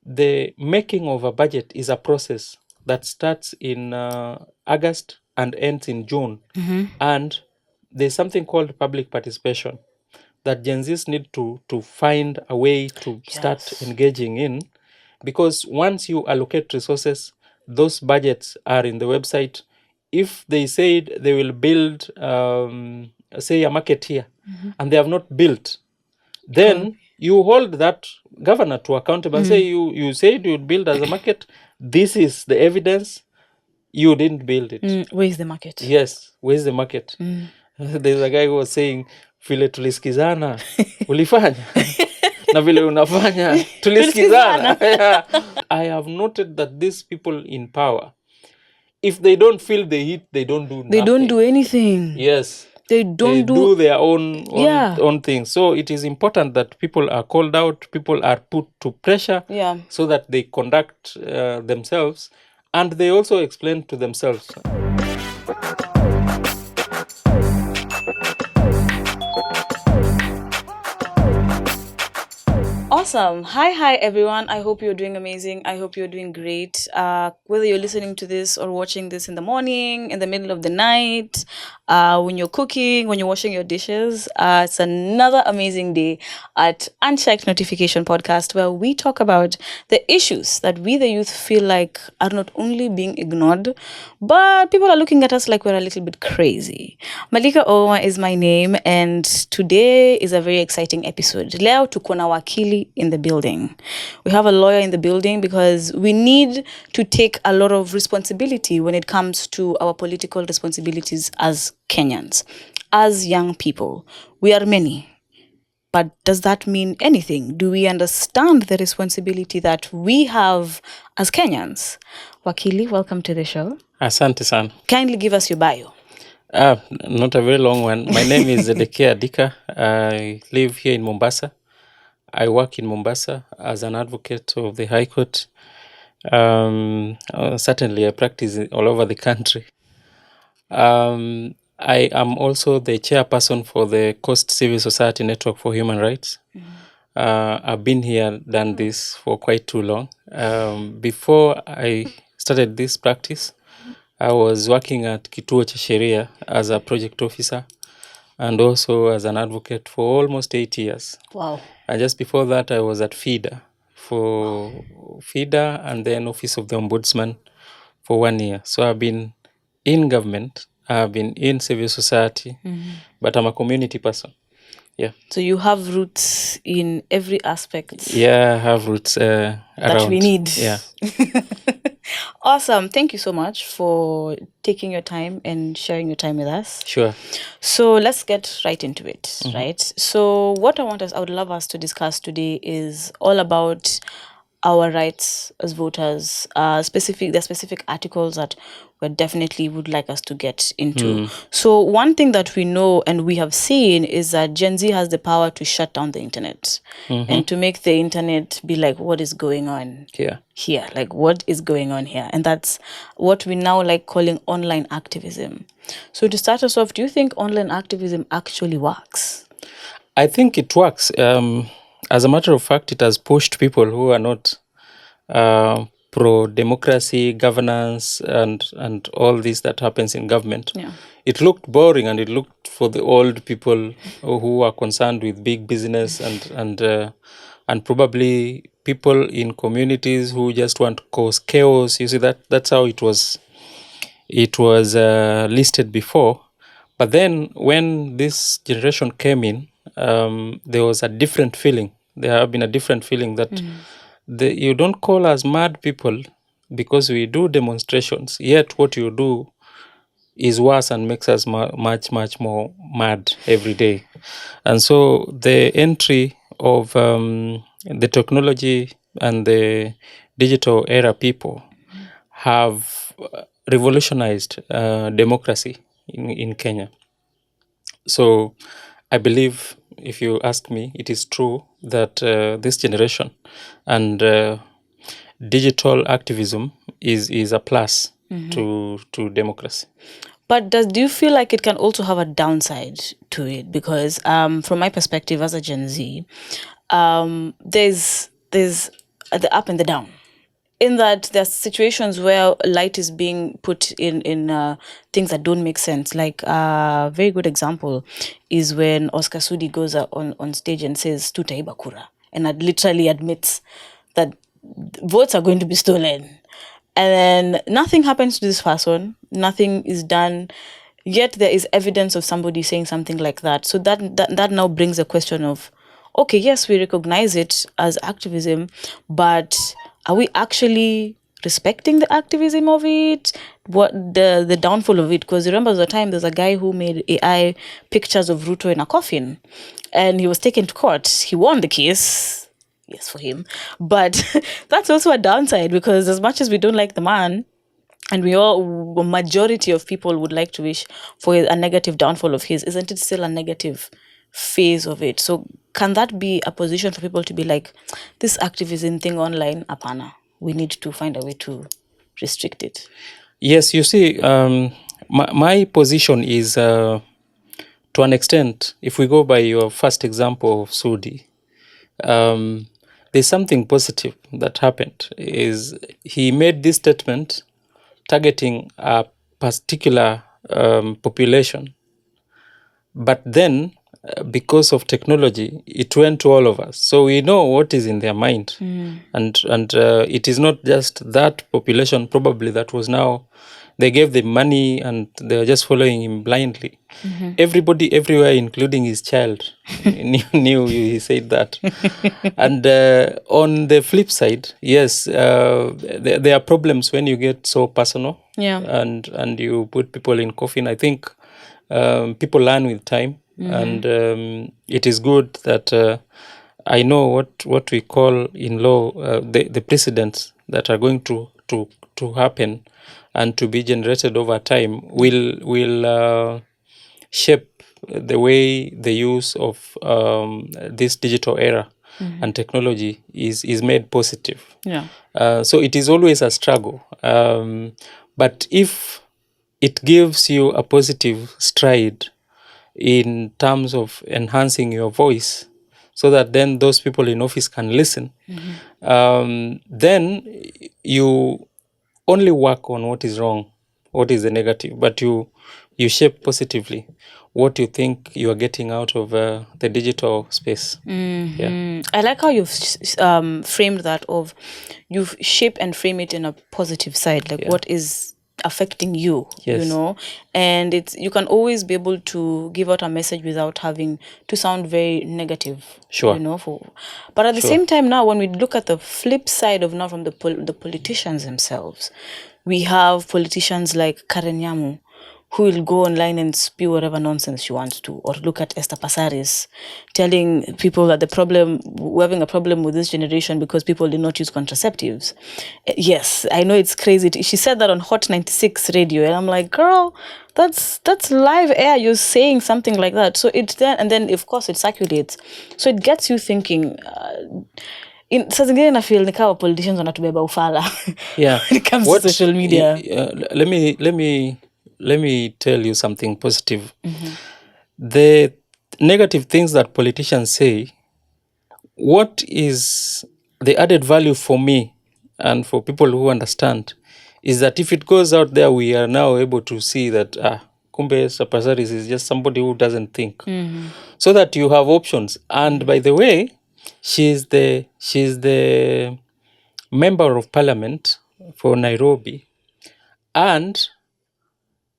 the making of a budget is a process that starts in August and ends in June. And there's something called public participation that Gen Zs need to find a way to start engaging in, because once you allocate resources, those budgets are in the website. If they said they will build, say, a market here, and they have not built, then you hold that governor to accountable and say, you said you'd build as a market. This is the evidence. You didn't build it. Where's the market? Yes, where's the market? There's a guy who was saying, vile tulisikizana ulifanya na vile unafanya tulisikizana. I have noted that these people in power, if they don't feel the heat, they don't do nothing. They don't do anything. Yes. They don't do their own thing. So it is important that people are called out, people are put to pressure, so that they conduct themselves, and they also explain to themselves. Awesome. Hi everyone. I hope you're doing amazing. I hope you're doing great. Whether you're listening to this or watching this in the morning, in the middle of the night, when you're cooking, when you're washing your dishes, it's another amazing day at Unchecked Notification Podcast, where we talk about the issues that we, the youth, feel like are not only being ignored, but people are looking at us like we're a little bit crazy. Malika Ouma is my name, and today is a very exciting episode. Leo tuko na wakili in the building. We have a lawyer in the building because we need to take a lot of responsibility when it comes to our political responsibilities as Kenyans, as young people. We are many. But does that mean anything? Do we understand the responsibility that we have as Kenyans? Wakili, welcome to the show. Asante sana. Kindly give us your bio. Not a very long one. My name is Zedekia Dika. I live here in Mombasa. I work in Mombasa as an advocate of the High Court. Certainly, I practice all over the country. I am also the chairperson for the Coast Civil Society Network for Human Rights. I've been here, done this for quite too long. Before I started this practice, I was working at Kituo cha Sheria as a project officer and also as an advocate for almost 8 years. Wow. And just before that, I was at FIDA and then Office of the Ombudsman for 1 year. So I've been in government, I've been in civil society, but I'm a community person. Yeah. So you have roots in every aspect. Yeah, I have roots around. That we need. Yeah. Awesome. Thank you so much for taking your time and sharing your time with us. Sure. So let's get right into it, right? So what I would love us to discuss today is all about our rights as voters, the specific articles that we definitely would like us to get into. So one thing that we know and we have seen is that Gen Z has the power to shut down the internet and to make the internet be like, what is going on here? Like, what is going on here? And that's what we now like calling online activism. So to start us off, do you think online activism actually works? I think it works. As a matter of fact, it has pushed people who are not pro-democracy, governance, and all this that happens in government. Yeah. It looked boring, and it looked for the old people who are concerned with big business and probably people in communities who just want to cause chaos. You see, that's how it was listed before. But then when this generation came in, there was a different feeling. There have been a different feeling that you don't call us mad people because we do demonstrations, yet what you do is worse and makes us much more mad every day. And so the entry of the technology and the digital era people have revolutionized democracy in Kenya. So I believe, if you ask me, it is true that this generation and digital activism is a plus to democracy. But do you feel like it can also have a downside to it? Because from my perspective as a Gen Z, there's the up and the down. In that there's situations where light is being put in things that don't make sense. Like a very good example is when Oscar Sudi goes on stage and says tutaiba kura, and literally admits that votes are going to be stolen. And then nothing happens to this person, nothing is done, yet there is evidence of somebody saying something like that. So that now brings a question of, okay, yes, we recognize it as activism, but are we actually respecting the activism of it? What the downfall of it? Because remember, the time there's a guy who made AI pictures of Ruto in a coffin, and he was taken to court. He won the case, yes, for him, but that's also a downside, because as much as we don't like the man, and a majority of people would like to wish for a negative downfall of his, isn't it still a negative phase of it? So can that be a position for people to be like, this activism thing online, apana, we need to find a way to restrict it? Yes, you see, my position is, to an extent, if we go by your first example of Sudi, there's something positive that happened. Is he made this statement targeting a particular population, but then because of technology, it went to all of us, so we know what is in their mind. And it is not just that population probably that was now, they gave the money and they were just following him blindly. Everybody everywhere, including his child, knew he said that. And on the flip side, yes, there are problems when you get so personal. Yeah. And you put people in coffin. I think people learn with time. And it is good that I know what we call in law the precedents that are going to happen and to be generated over time will shape the way the use of this digital era and technology is made positive. Yeah. So it is always a struggle. But if it gives you a positive stride in terms of enhancing your voice, so that then those people in office can listen, then you only work on what is wrong, what is the negative, but you shape positively what you think you are getting out of the digital space. Yeah. I like how you've framed that, of you've shape and frame it in a positive side, like what is affecting you, Yes. you know, and you can always be able to give out a message without having to sound very negative. Sure. You know, but at the Sure. same time, now when we look at the flip side of now from the politicians themselves, we have politicians like Karen Nyamu, who will go online and spew whatever nonsense she wants to, or look at Esther Passaris telling people that we're having a problem with this generation because people did not use contraceptives. Yes, I know it's crazy. She said that on Hot 96 radio, and I'm like, girl, that's live air. You're saying something like that. So it's then, and then of course it circulates. So it gets you thinking. Saa zingine na feel nikawa politicians wanatubeba ufala Yeah. when it comes to social media. Let me tell you something positive. The negative things that politicians say, what is the added value for me and for people who understand is that if it goes out there, we are now able to see that kumbe Sapasaris is just somebody who doesn't think. So that you have options. And by the way, she's the member of parliament for Nairobi, and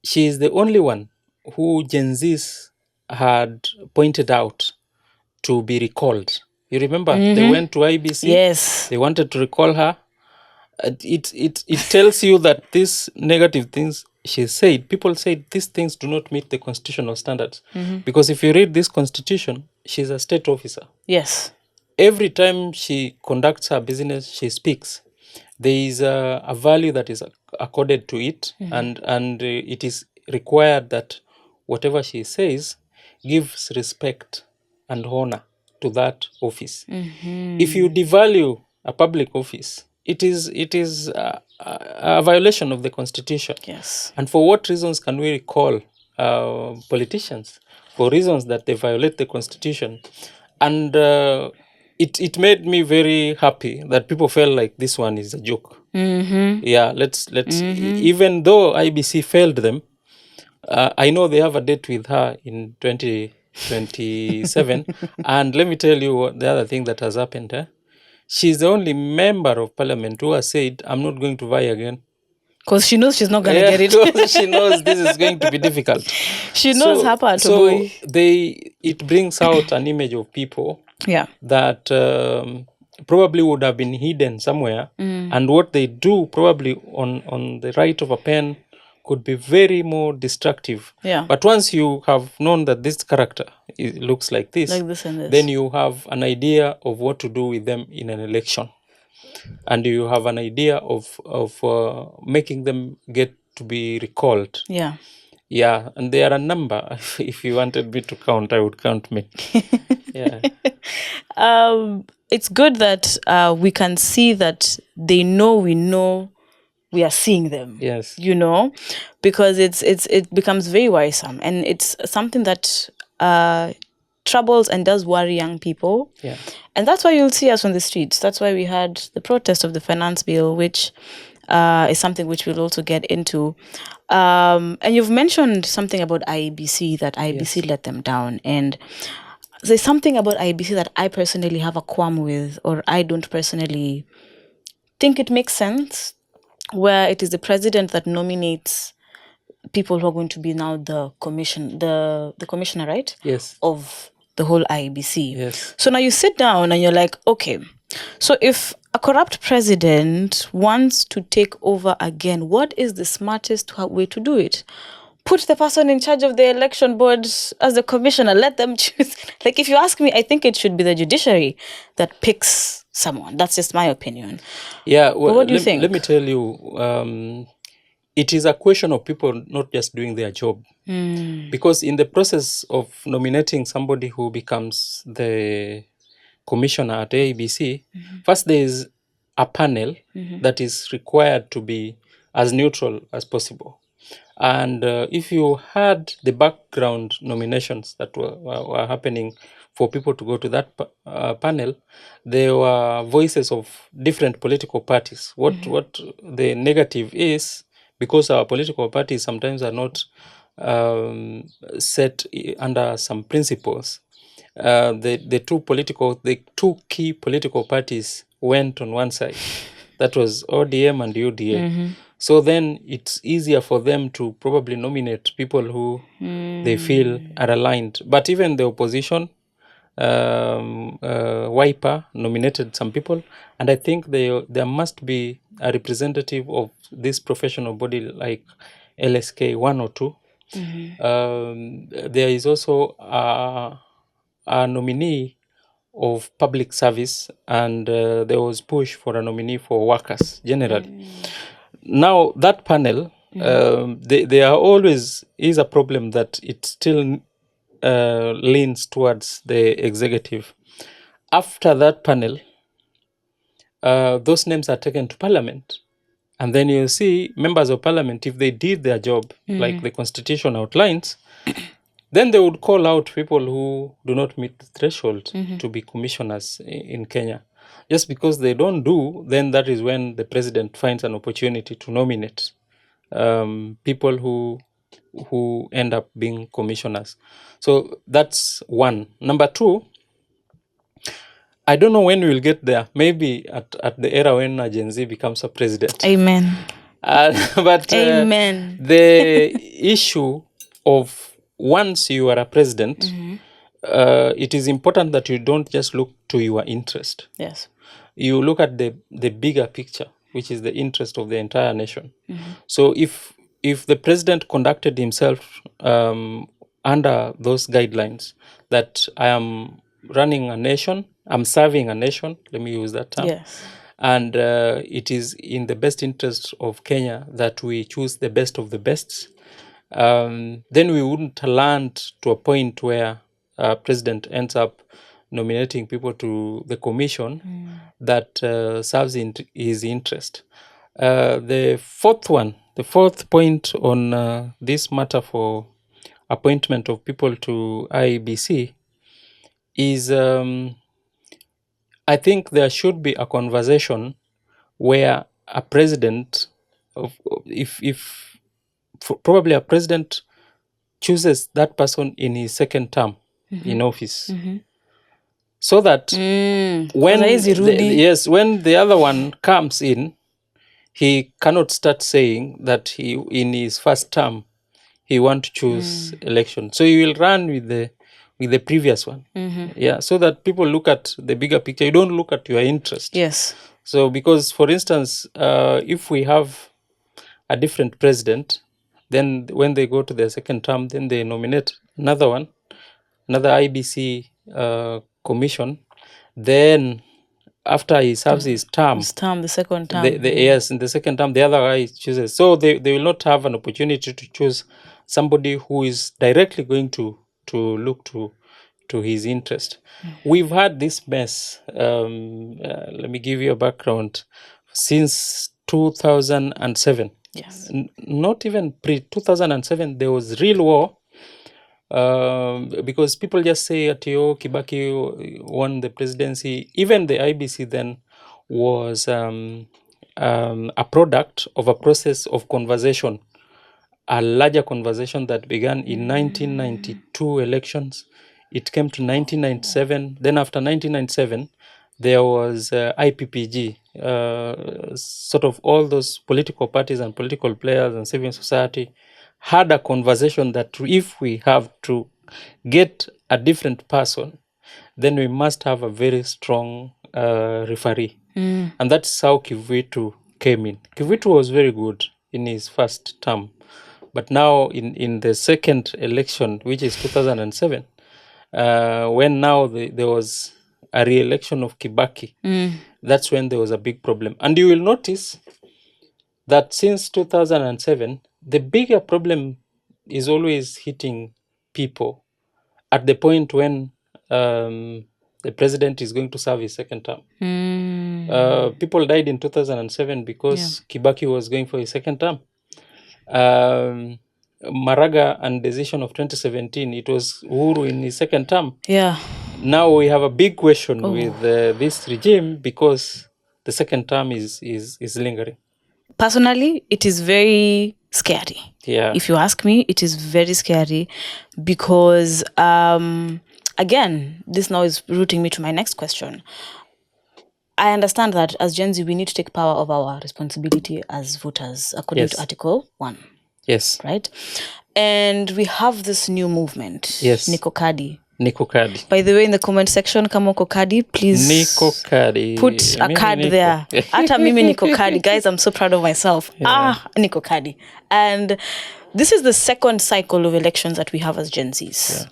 she is the only one who Gen Zs had pointed out to be recalled. You remember they went to IBC. Yes. They wanted to recall her. It tells you that these negative things she said, people said these things do not meet the constitutional standards. Because if you read this constitution, she's a state officer. Yes. Every time she conducts her business, she speaks. There is a value that is accorded to it, and it is required that whatever she says gives respect and honor to that office. If you devalue a public office, it is a violation of the constitution. Yes. And for what reasons can we recall politicians? For reasons that they violate the constitution. And it made me very happy that people felt like this one is a joke. Yeah, let's even though IBC failed them, I know they have a date with her in 2027. And let me tell you the other thing that has happened. She's the only member of parliament who has said, I'm not going to vie again. Because she knows she's not going to Yeah, get it. because she knows this is going to be difficult. She knows her part, So boy. it brings out an image of people Yeah. that probably would have been hidden somewhere, and what they do probably on the right of a pen could be very more destructive. Yeah. But once you have known that this character looks like this, Like this and this. then you have an idea of what to do with them in an election, and you have an idea of making them get to be recalled. Yeah. Yeah, and there are a number. If you wanted me to count, I would count me. Yeah. It's good that we can see that they know we are seeing them. Yes. You know, because it becomes very worrisome, and it's something that troubles and does worry young people. Yeah. And that's why you'll see us on the streets. That's why we had the protest of the finance bill, which is something which we'll also get into. And you've mentioned something about IEBC, that IEBC let them down. And there's something about IEBC that I personally have a qualm with, or I don't personally think it makes sense, where it is the president that nominates people who are going to be now the commissioner, right? Yes. Of the whole IEBC. Yes. So now you sit down and you're like, okay, so if a corrupt president wants to take over again, what is the smartest way to do it? Put the person in charge of the election board as the commissioner. Let them choose. Like, if you ask me, I think it should be the judiciary that picks someone. That's just my opinion. Yeah. Well, what do you think? Let me tell you, it is a question of people not just doing their job. Because in the process of nominating somebody who becomes the commissioner at ABC, first there is a panel that is required to be as neutral as possible. And if you had the background nominations that were happening for people to go to that panel, there were voices of different political parties. What the negative is, because our political parties sometimes are not set under some principles, the two key political parties went on one side. That was ODM and UDA. So then it's easier for them to probably nominate people who they feel are aligned. But even the opposition, Wiper nominated some people, and I think there must be a representative of this professional body like LSK 1 or 2. There is also a nominee of public service, and there was push for a nominee for workers generally. Now that panel, there always is a problem that it still leans towards the executive. After that panel, those names are taken to parliament, and then you see members of parliament, if they did their job like the constitution outlines, then they would call out people who do not meet the threshold to be commissioners in Kenya. Just because they don't do, then that is when the president finds an opportunity to nominate people who end up being commissioners. So that's one. Number two, I don't know when we will get there. Maybe at the era when Gen Z becomes a president. Amen. But Amen. The issue of once you are a president, it is important that you don't just look to your interest. Yes. You look at the bigger picture, which is the interest of the entire nation. So if the president conducted himself under those guidelines, that I am running a nation, I'm serving a nation, let me use that term. Yes. And it is in the best interest of Kenya that we choose the best of the best, then we wouldn't land to a point where president ends up nominating people to the commission that serves in his interest. The fourth point on this matter for appointment of people to IEBC is I think there should be a conversation where a president, if probably a president chooses that person in his second term in office, so that when when the other one comes in, he cannot start saying that he in his first term he want to choose election. So he will run with the previous one. Yeah, so that people look at the bigger picture. You don't look at your interest. Yes. So because, for instance, if we have a different president, then when they go to their second term, then they nominate another one, another IBC commission. Then after he serves his term, the second term, yes, in the second term, the other guy chooses. So they will not have an opportunity to choose somebody who is directly going to look to his interest. We've had this mess. Let me give you a background. Since 2007, yes, not even pre-2007, there was real war. Because people just say that Kibaki won the presidency. Even the IBC then was a product of a process of conversation, a larger conversation that began in 1992 elections. It came to 1997. Then after 1997, there was IPPG, sort of all those political parties and political players and civil society had a conversation that if we have to get a different person, then we must have a very strong referee. And that's how Kivuitu came in. Kivuitu was very good in his first term. But now in the second election, which is 2007, when now there was a re-election of Kibaki, that's when there was a big problem. And you will notice that since 2007, the bigger problem is always hitting people at the point when the president is going to serve his second term. People died in 2007 because Kibaki was going for his second term. Maraga and decision of 2017, it was Uhuru in his second term. Yeah. Now we have a big question with this regime because the second term is lingering. Personally, it is very scary. Yeah. If you ask me, it is very scary because, again, this now is routing me to my next question. I understand that as Gen Z, we need to take power of our responsibility as voters, according to Article 1. Yes. Right? And we have this new movement. Yes. Niko Kadi. By the way, in the comment section, kama uko Kadi, please put a card there. Ata mimi Niko Kadi. Guys, I'm so proud of myself. Niko Kadi. And this is the second cycle of elections that we have as Gen Zs. Yeah.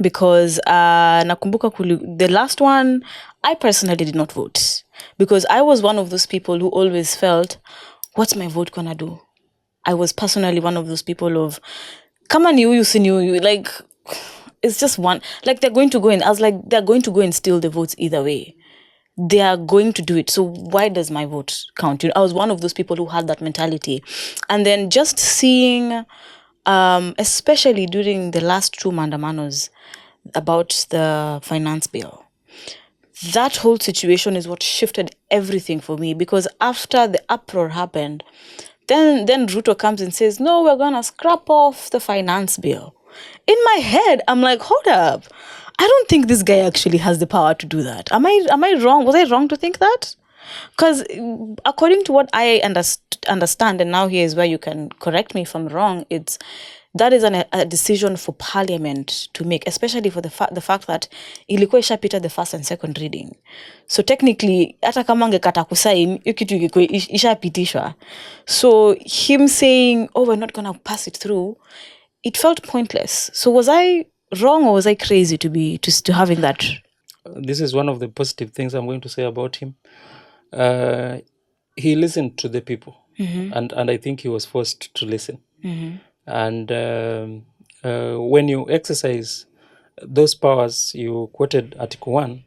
Because nakumbuka the last one, I personally did not vote. Because I was one of those people who always felt, what's my vote gonna do? I was personally one of those people of, kama ni huyu si ni huyu, like, it's just one, like they're going to go in. I was like, they're going to go and steal the votes either way. They are going to do it. So why does my vote count? I was one of those people who had that mentality. And then just seeing, especially during the last two mandamanos about the finance bill, that whole situation is what shifted everything for me. Because after the uproar happened, then Ruto comes and says, no, we're going to scrap off the finance bill. In my head, I'm like, hold up. I don't think this guy actually has the power to do that. Am I wrong? Was I wrong to think that? Because according to what I understand, and now here is where you can correct me if I'm wrong, that is a decision for parliament to make, especially for the fact that ilikuwa ishapita the first and second reading. So technically, hata kama angekata kusaini, hiyo kitu ilikuwa ishapitishwa. So him saying, oh, we're not going to pass it through, it felt pointless. So was I wrong or was I crazy to having that? This is one of the positive things I'm going to say about him. He listened to the people, and I think he was forced to listen. And when you exercise those powers, you quoted Article 1,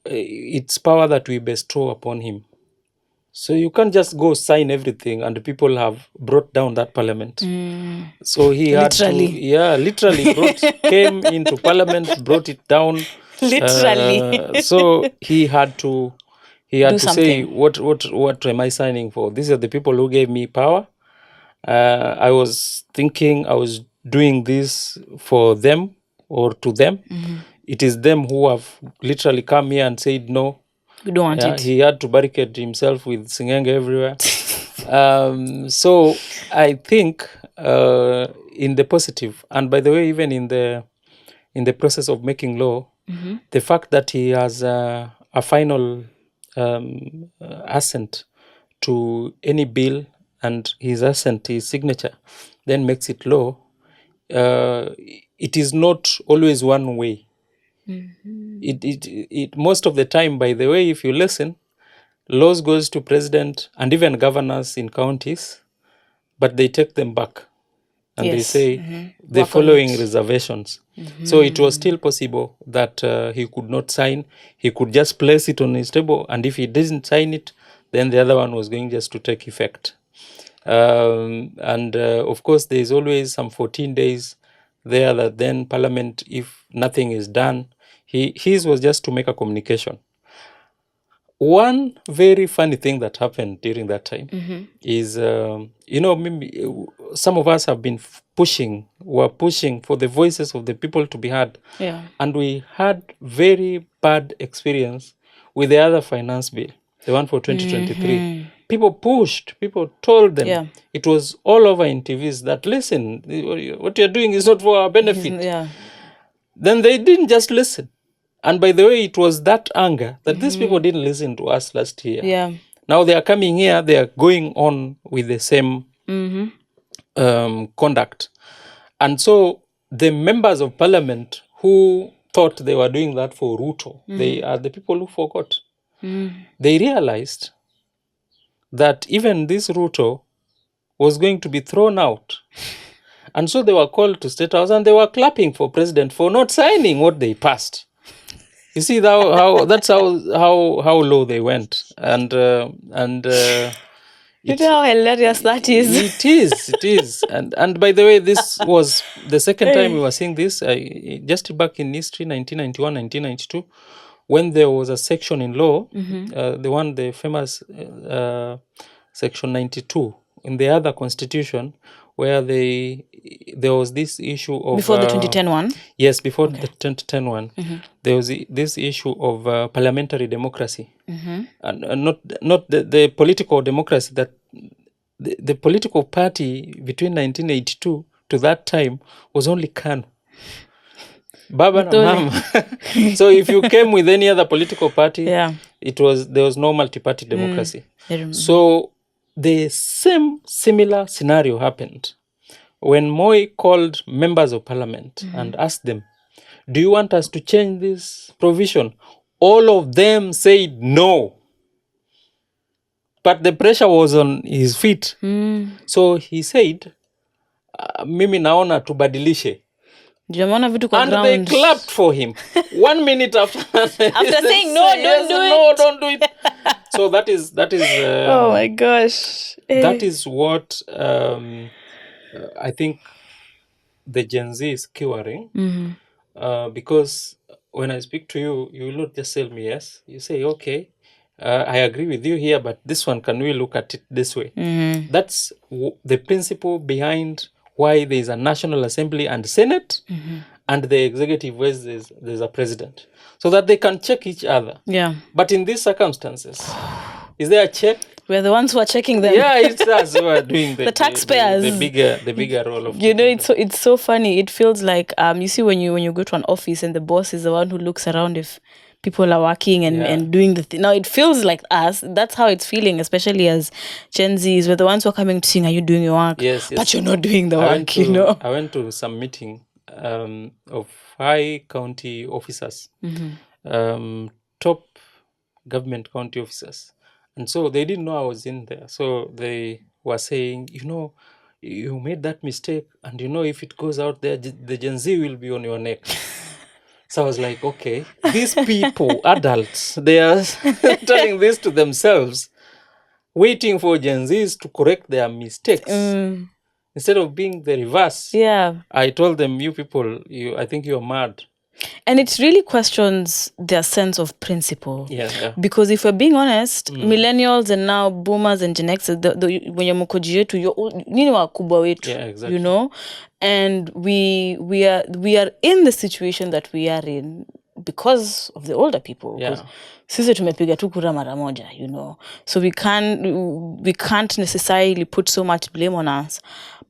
it's power that we bestow upon him. So you can't just go sign everything, and the people have brought down that parliament. So he had literally came into parliament, brought it down. Literally. So he had to Do say, something. what am I signing for? These are the people who gave me power. I was thinking I was doing this for them or to them. It is them who have literally come here and said no. We don't want it. He had to barricade himself with Singenge everywhere. So I think in the positive, and by the way, even in the process of making law, the fact that he has a final assent to any bill, and his assent, his signature, then makes it law. It is not always one way. It most of the time, by the way, if you listen, laws goes to president and even governors in counties, but they take them back and they Yes. say the Work on following it. reservations. So it was still possible that he could not sign. He could just place it on his table, and if he didn't sign it, then the other one was going just to take effect. And of course, there is always some 14 days there that then Parliament, if nothing is done, his was just to make a communication. One very funny thing that happened during that time is, maybe some of us have been were pushing for the voices of the people to be heard. Yeah. And we had very bad experience with the other finance bill, the one for 2023. People pushed, people told them. Yeah. It was all over in TVs that, listen, what you're doing is not for our benefit. Yeah. Then they didn't just listen. And by the way, it was that anger that these people didn't listen to us last year. Yeah. Now they are coming here, they are going on with the same conduct. And so the members of parliament who thought they were doing that for Ruto, they are the people who forgot. They realized that even this Ruto was going to be thrown out. And so they were called to State House and they were clapping for president for not signing what they passed. You see that's how low they went, and You know how hilarious that is. it is, and by the way, this was the second time we were seeing this. Just back in history, 1991, 1992, when there was a section in law, the famous section 92 in the other constitution, where there was this issue of Before the 2010 one? Yes, before the 2010 one, there was this issue of parliamentary democracy, and not the political democracy. That the political party between 1982 to that time was only KANU. Baba na Mama. So if you came with any other political party, Yeah. there was no multi-party democracy. So the similar scenario happened when Moi called members of parliament and asked them, do you want us to change this provision? All of them said no. But the pressure was on his feet. So he said, mimi naona tubadilishe. Jameona vitu kwa And ground. they clapped for him. 1 minute after saying, "No, don't do no, it." don't do it. So that is Oh my gosh. that is what I think the Gen Z is curing. Because when I speak to you, you will not just tell me yes. You say, okay, I agree with you here, but this one, can we look at it this way? That's the principle behind why there is a National Assembly and Senate, and the executive where there's a president, so that they can check each other. Yeah. But in these circumstances, is there a check? We're the ones who are checking them. Yeah, it's us who are doing the taxpayers. The bigger role of. You know, it's so funny. It feels like you see when you go to an office and the boss is the one who looks around if people are working and doing the thing. Now it feels like us. That's how it's feeling, especially as Gen Zs. We're the ones who are coming to sing, are you doing your work? Yes. But you're not doing the I work, you know. I went to some meeting of high county officers, top government county officers. And so they didn't know I was in there. So they were saying, you made that mistake. And if it goes out there, the Gen Z will be on your neck. So I was like, okay, these people, adults, they are telling this to themselves, waiting for Gen Zs to correct their mistakes. Instead of being the reverse. Yeah. I told them, you people, I think you are mad. And it really questions their sense of principle. Yeah. Because if we're being honest, millennials and now boomers and Gen X, when you're mkoji yetu, nyinyi wakubwa wetu, Yeah, exactly. you know, and we are in the situation that we are in because of the older people. Yeah. Sisi tumepiga tu kura mara moja, you know, so we can't necessarily put so much blame on us.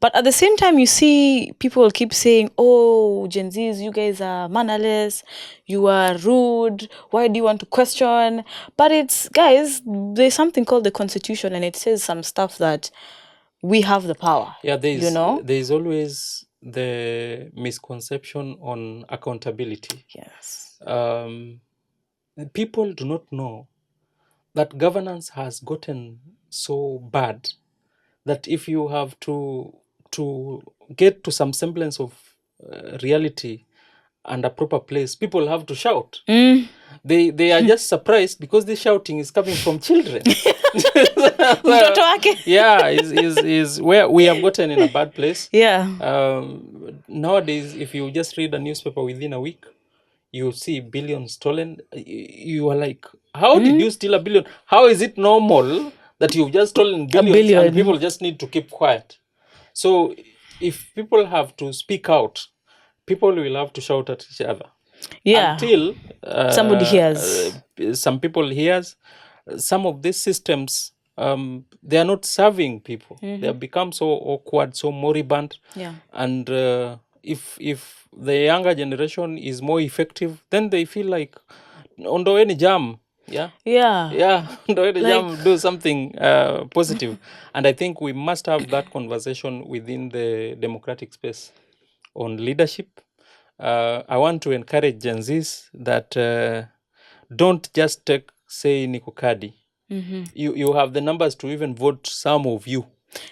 But at the same time, you see people keep saying, oh, Gen Zs, you guys are mannerless, you are rude, why do you want to question? But it's, guys, there's something called the Constitution, and it says some stuff that we have the power. Yeah, you know? there's always the misconception on accountability. Yes. People do not know that governance has gotten so bad that if you have to get to some semblance of reality and a proper place, people have to shout. They are just surprised because the shouting is coming from children. Mtoto wake. Yeah, is where we have gotten in a bad place. Yeah. Nowadays, if you just read a newspaper within a week, you see billions stolen. You are like, how did you steal a billion? How is it normal that you've just stolen billions and people just need to keep quiet? So if people have to speak out, people will have to shout at each other. Yeah. Until somebody hears. Some people hears. Some of these systems, they are not serving people. They have become so awkward, so moribund. Yeah. And if the younger generation is more effective, then they feel like ondoeni jam. Yeah. Ondoeni jam, do something positive. And I think we must have that conversation within the democratic space on leadership. I want to encourage Gen Zs that don't just say niko kadi. You have the numbers to even vote some of you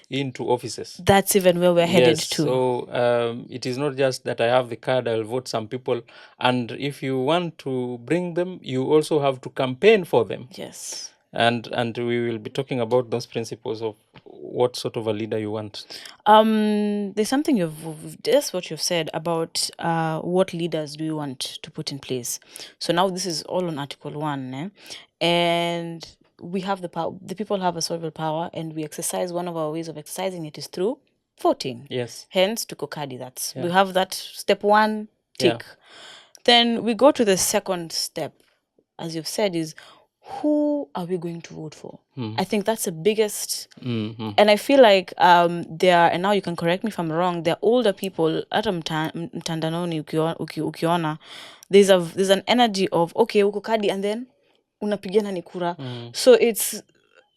into offices. That's even where we're headed to. So it is not just that I have the card, I'll vote some people. And if you want to bring them, you also have to campaign for them. Yes. And we will be talking about those principles of what sort of a leader you want. There's something that's what you've said about what leaders do you want to put in place. So now this is all on Article 1, and we have the power. The people have a sovereign power, and we exercise. One of our ways of exercising it is through voting. Yes. Hence, to Kokadi, we have that step 1 tick. Yeah. Then we go to the second step, as you've said, is who are we going to vote for? I think that's the biggest. And I feel like there are, and now you can correct me if I'm wrong, there are older people at mtandanoni ukiona, there's an energy of, okay, uko kadi, and then unapigana ni kura. So it's,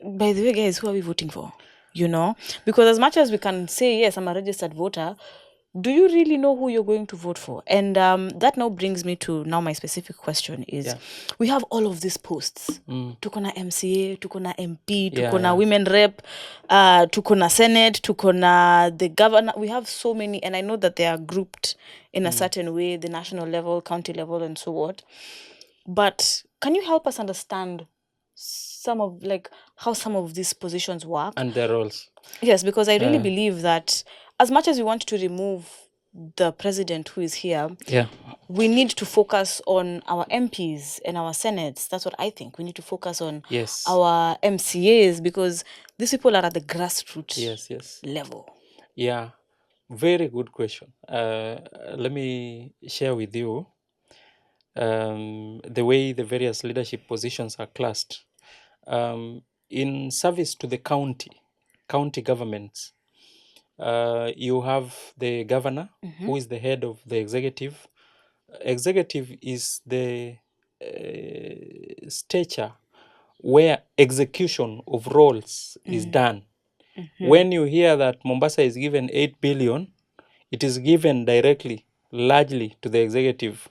by the way, guys, who are we voting for? You know? Because as much as we can say, yes, I'm a registered voter, do you really know who you're going to vote for? And that now brings me to now my specific question is, we have all of these posts. Tuko na MCA, tuko na MP, tuko na women rep, tuko na Senate, tuko na the governor. We have so many, and I know that they are grouped in a certain way, the national level, county level, and so on. But can you help us understand some of, like, how some of these positions work? And their roles. Yes, because I really believe that as much as we want to remove the president who is here, we need to focus on our MPs and our Senates. That's what I think. We need to focus on our MCAs, because these people are at the grassroots level. Yeah, very good question. Let me share with you the way the various leadership positions are classed. In service to the county governments, you have the governor, who is the head of the executive. Executive is the stature where execution of roles is done. When you hear that Mombasa is given 8 billion, it is given directly, largely to the executive.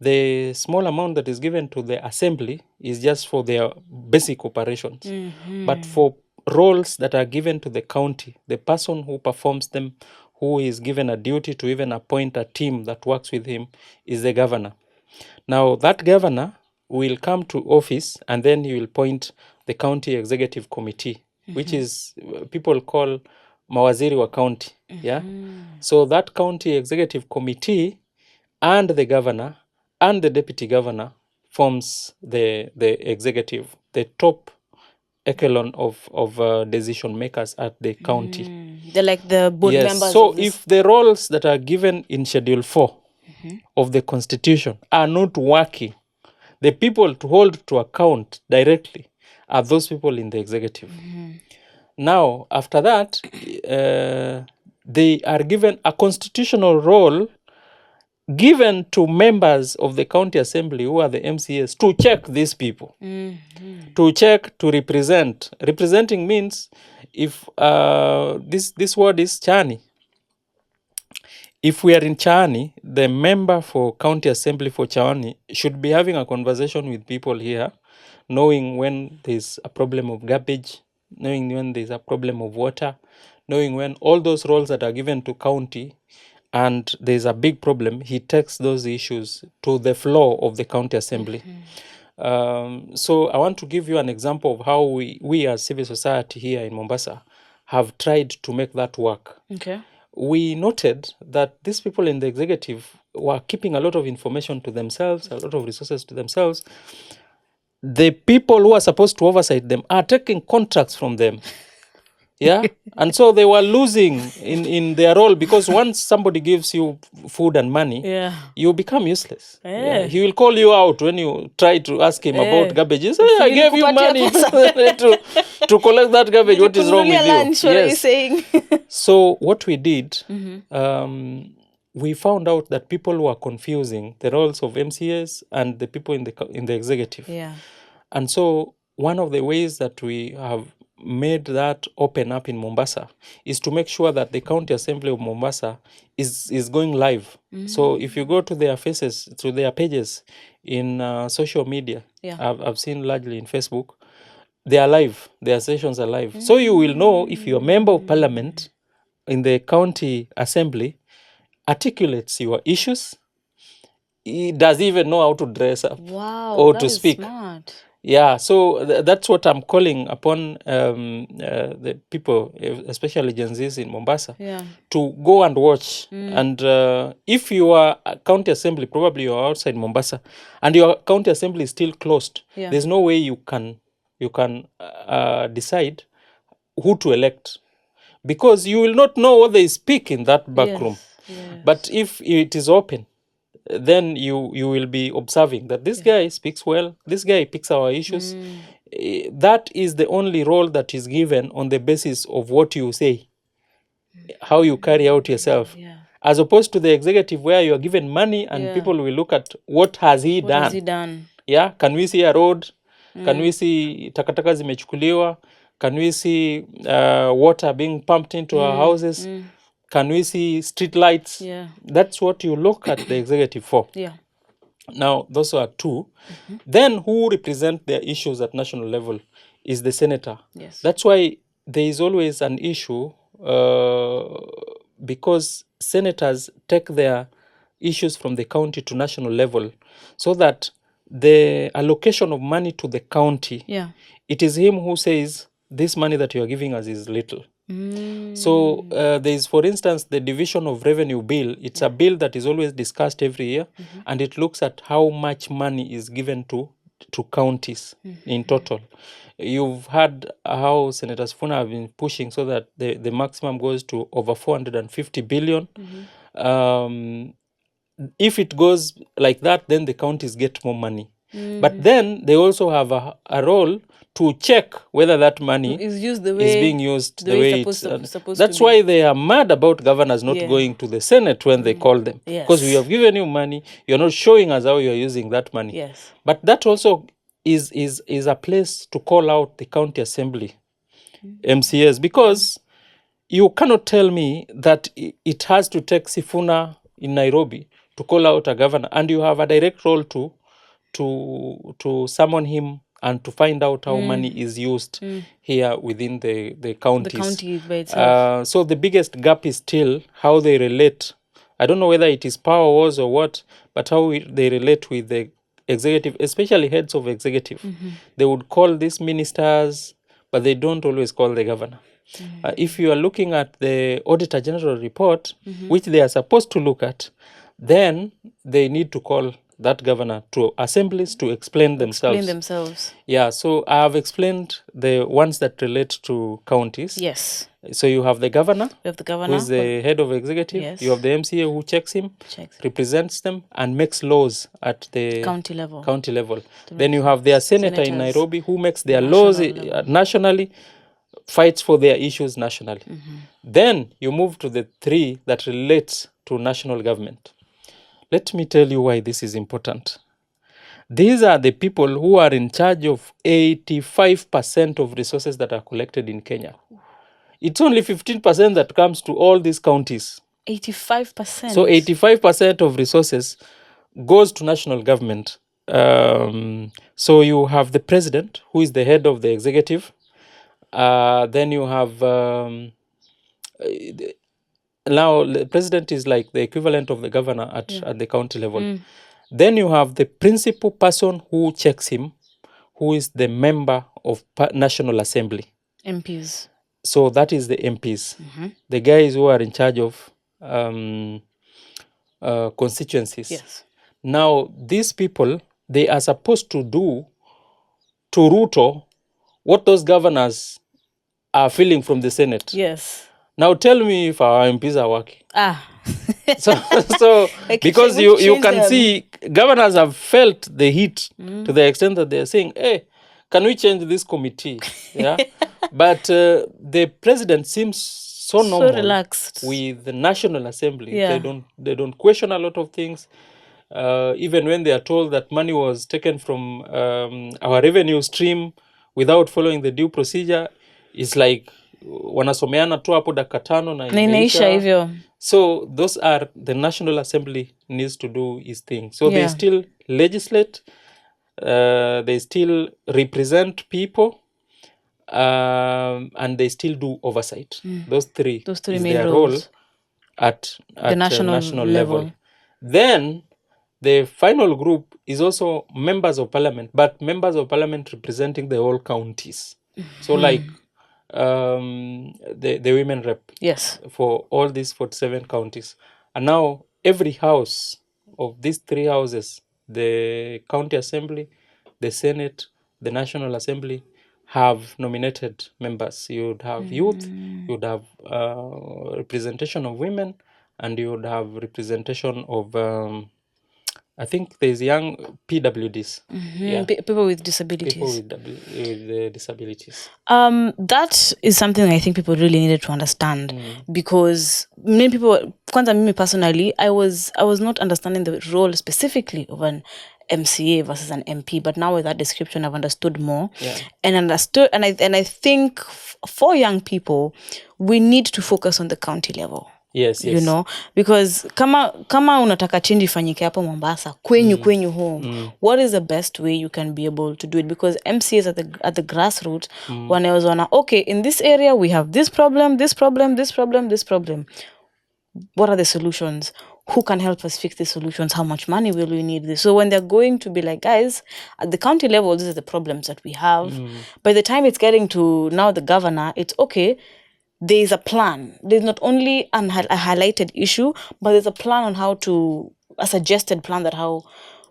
The small amount that is given to the assembly is just for their basic operations. But for roles that are given to the county, the person who performs them, who is given a duty to even appoint a team that works with him, is the governor. Now, that governor will come to office, and then he will appoint the county executive committee, which is people call mawaziri wa county. So that county executive committee and the governor and the deputy governor forms the executive, the top echelon of decision makers at the county. They're like the board Yes. members So of this. if the roles that are given in Schedule 4 of the Constitution are not working, the people to hold to account directly are those people in the executive. Now, after that, they are given a constitutional role given to members of the county assembly, who are the MCAs, to check these people, to check, to represent. Representing means, if this word is Chani. If we are in Chani, the member for county assembly for Chani should be having a conversation with people here, knowing when there's a problem of garbage, knowing when there's a problem of water, knowing when all those roles that are given to county and there's a big problem, he takes those issues to the floor of the county assembly. So I want to give you an example of how we as civil society here in Mombasa have tried to make that work. Okay. We noted that these people in the executive were keeping a lot of information to themselves, a lot of resources to themselves. The people who are supposed to oversight them are taking contracts from them. Yeah. And so they were losing in their role, because once somebody gives you food and money, you become useless. Yeah. He will call you out when you try to ask him about garbage. He say, I gave you money to collect that garbage. What is wrong with you? Lunch, what are you saying? So what we did, we found out that people were confusing the roles of MCAs and the people in the executive. Yeah. And so one of the ways that we have made that open up in Mombasa is to make sure that the County Assembly of Mombasa is going live. So if you go to their faces, to their pages in social media, I've seen largely in Facebook, they are live. Their sessions are live. So you will know if your member of parliament in the county assembly articulates your issues. He does even know how to dress up or to speak. Smart. Yeah, so that's what I'm calling upon the people, especially Gen Zs in Mombasa, to go and watch. And if you are a county assembly, probably you are outside Mombasa, and your county assembly is still closed, there's no way you can decide who to elect, because you will not know what they speak in that back room. But if it is open, then you will be observing that this guy speaks well, this guy picks our issues. That is the only role that is given on the basis of what you say, how you carry out yourself, as opposed to the executive, where you are given money and people will look at what has he done. Yeah, can we see a road? Can we see takataka zimechukuliwa? Can we see water being pumped into our houses? Can we see street lights? That's what you look at the executive for. Now, those are two. Then who represent their issues at national level is the senator. That's why there is always an issue, because senators take their issues from the county to national level, so that the allocation of money to the county, it is him who says, this money that you are giving us is little. So there is, for instance, the division of revenue bill. It's a bill that is always discussed every year, and it looks at how much money is given to counties in total. You've heard how Senator Sifuna have been pushing so that the maximum goes to over 450 billion. If it goes like that, then the counties get more money. But then they also have a role to check whether that money is being used the way it's supposed that's to why they are mad about governors not going to the Senate when they call them. Because we have given you money, you're not showing us how you're using that money. But that also is a place to call out the county assembly MCAs, because you cannot tell me that it has to take Sifuna in Nairobi to call out a governor, and you have a direct role to summon him and to find out how money is used here within the counties. The county by itself. So the biggest gap is still how they relate. I don't know whether it is power wars or what, but how they relate with the executive, especially heads of executive. They would call these ministers, but they don't always call the governor. If you are looking at the Auditor General report, which they are supposed to look at, then they need to call that governor to assemblies to explain Explain themselves. themselves. Yeah, so I have explained the ones that relate to counties. Yes. So you have the governor, We have the who governor is the head of executive. Yes. You have the MCA who checks him, checks represents them, and makes laws at the county level. county level. Then you have their senator in Senators. Nairobi who makes their laws nationally, fights for their issues nationally. Then you move to the three that relates to national government. Let me tell you why this is important. These are the people who are in charge of 85% of resources that are collected in Kenya. It's only 15% that comes to all these counties. 85%. So 85% of resources goes to national government. So you have the president, who is the head of the executive. Then you have now the president is like the equivalent of the governor at the county level. Then you have the principal person who checks him, who is the member of National Assembly. MPs. So that is the MPs, the guys who are in charge of constituencies. Yes. Now, these people, they are supposed to do to Ruto what those governors are feeling from the Senate. Yes. Now, tell me if our MPs are working. So because you can see governors have felt the heat to the extent that they are saying, hey, can we change this committee? Yeah. But the president seems so normal, so relaxed with the National Assembly. Yeah. They don't question a lot of things. Even when they are told that money was taken from our revenue stream without following the due procedure, it's like wanasomeana tu hapo dakika tano na inaisha hivyo. So those are the National Assembly needs to do its thing. So they still legislate, they still represent people, and they still do oversight. Those three is main their role at the national level. Then the final group is also members of parliament, but members of parliament representing the whole counties. So like the women rep. Yes. For all these 47 counties. And now every house of these three houses, the county assembly, the Senate, the National Assembly, have nominated members. You would have youth, you would have representation of women, and you would have representation of I think there's young PWDs. People with disabilities. People with disabilities. That is something I think people really needed to understand, because many people, kwanza mimi personally, I was not understanding the role specifically of an MCA versus an MP, but now with that description I've understood more. And I think for young people we need to focus on the county level. Yes. You know, because kama unataka change ifanyike hapo Mombasa kwenyu home, what is the best way you can be able to do it? Because MCAs at the grassroots, wanaona, okay, in this area we have this problem. What are the solutions? Who can help us fix the solutions? How much money will we need? So when they're going to be like, guys, at the county level, these are the problems that we have. By the time it's getting to now the governor, it's okay. There is a plan. There's not only a highlighted issue, but there's a plan on a suggested plan that how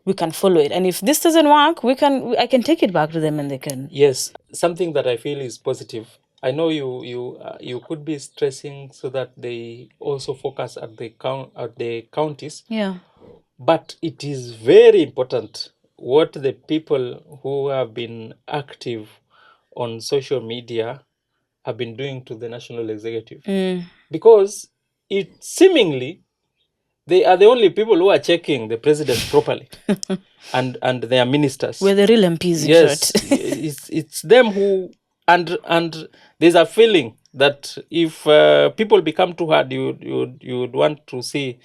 we can follow it. And if this doesn't work, I can take it back to them and they can. Yes, something that I feel is positive. I know you could be stressing so that they also focus at the counties. Yeah. But it is very important what the people who have been active on social media have been doing to the national executive, because it seemingly they are the only people who are checking the president properly and their ministers. We're the real MPs. Yes, it's them who and there's a feeling that if people become too hard, you would want to see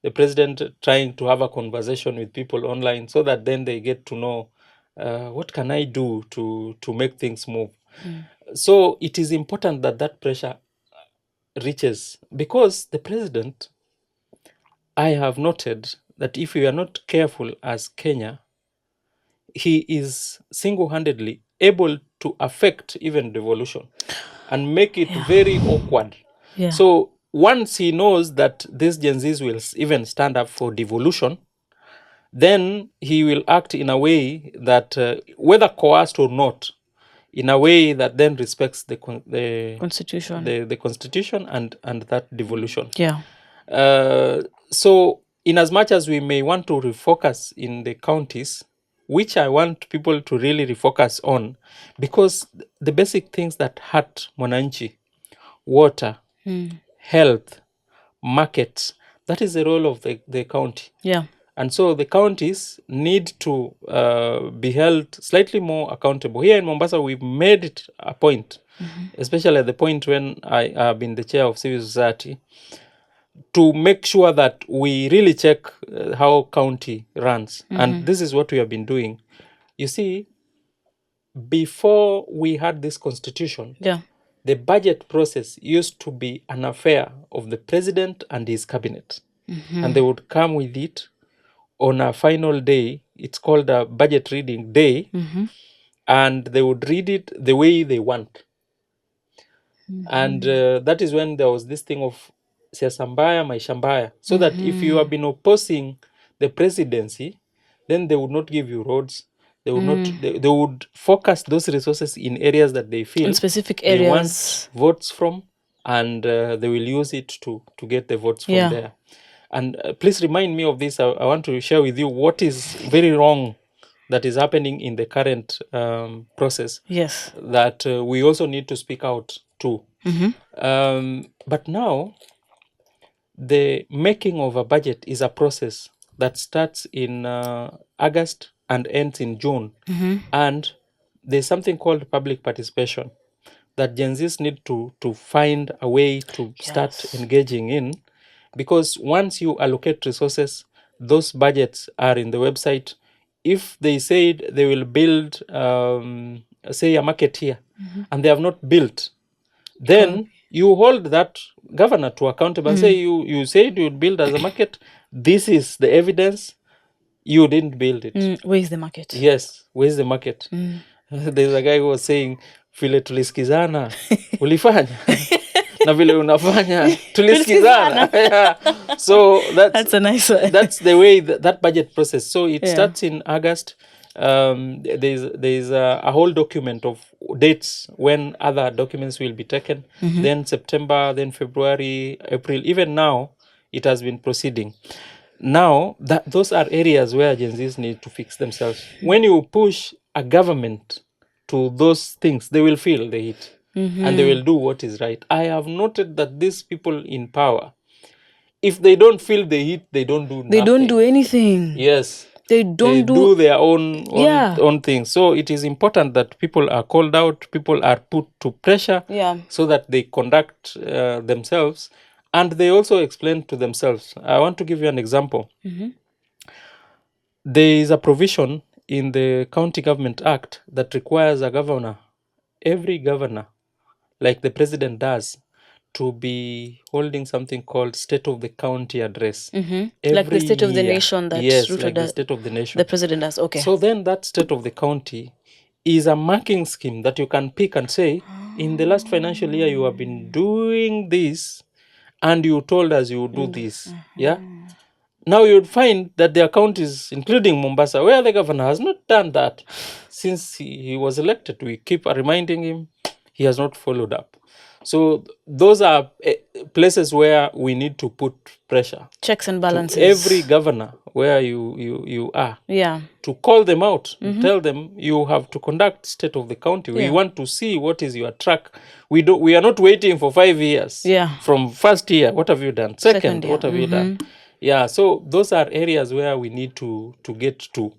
the president trying to have a conversation with people online, so that then they get to know what can I do to make things move. So it is important that pressure reaches, because the president, I have noted that if we are not careful as Kenya, he is single-handedly able to affect even devolution and make it very awkward. So once he knows that these Gen Zs will even stand up for devolution, then he will act in a way that, whether coerced or not, in a way that then respects the Constitution. the constitution and that devolution. Yeah. So in as much as we may want to refocus in the counties, which I want people to really refocus on, because the basic things that hurt mwananchi, water, health, markets, that is the role of the county. Yeah. And so the counties need to be held slightly more accountable. Here in Mombasa, we've made it a point, especially at the point when I have been the chair of civil society, to make sure that we really check how county runs. And this is what we have been doing. You see, before we had this constitution, Yeah. the budget process used to be an affair of the president and his cabinet. And they would come with it on a final day. It's called a budget reading day. And they would read it the way they want. And that is when there was this thing of siasa mbaya, maisha mbaya. So that if you have been opposing the presidency, then they would not give you roads. They would not. They would focus those resources in areas that they feel In specific they areas. want votes from, and they will use it to get the votes from Yeah. there. And please remind me of this. I want to share with you what is very wrong that is happening in the current process, Yes. that we also need to speak out to. But now, the making of a budget is a process that starts in August and ends in June. And there's something called public participation that Gen Zs need to find a way to start engaging in, because once you allocate resources, those budgets are in the website. If they said they will build, say, a market here, and they have not built, then you hold that governor to accountable and say, you said you would build as a market. This is the evidence. You didn't build it. Where is the market? Yes, where's the market? There's a guy who was saying, vile tulisikizana ulifanya na vile unafanya tulisikizana. Yeah. So That's a nice one. that's the way that budget process. So it starts in August. There's a whole document of dates when other documents will be taken. Then September, then February, April. Even now, it has been proceeding. Now, those are areas where Gen Zs need to fix themselves. When you push a government to those things, they will feel the heat. And they will do what is right. I have noted that these people in power, if they don't feel the heat, they don't do nothing. They don't do anything. Yes. They don't They do their own Yeah. thing. So it is important that people are called out, people are put to pressure, Yeah. so that they conduct themselves, and they also explain to themselves. I want to give you an example. There is a provision in the County Government Act that requires a governor, every governor, like the president does, to be holding something called State of the County Address. Like every the State of the year. Nation that Yes, Ruto like the does. State of the Nation. The president does. Okay. So then that State of the County is a marking scheme that you can pick and say, in the last financial year, you have been doing this, and you told us you would do this. Yeah. Now you would find that there are counties, including Mombasa, where the governor has not done that since he was elected. We keep reminding him, he has not followed up. So those are places where we need to put pressure. Checks and balances. Every governor where you are, Yeah. to call them out, tell them you have to conduct State of the County. We want to see what is your track. We are not waiting for 5 years. Yeah. From first year, what have you done? Second, year. what have you done? Yeah, so those are areas where we need to get to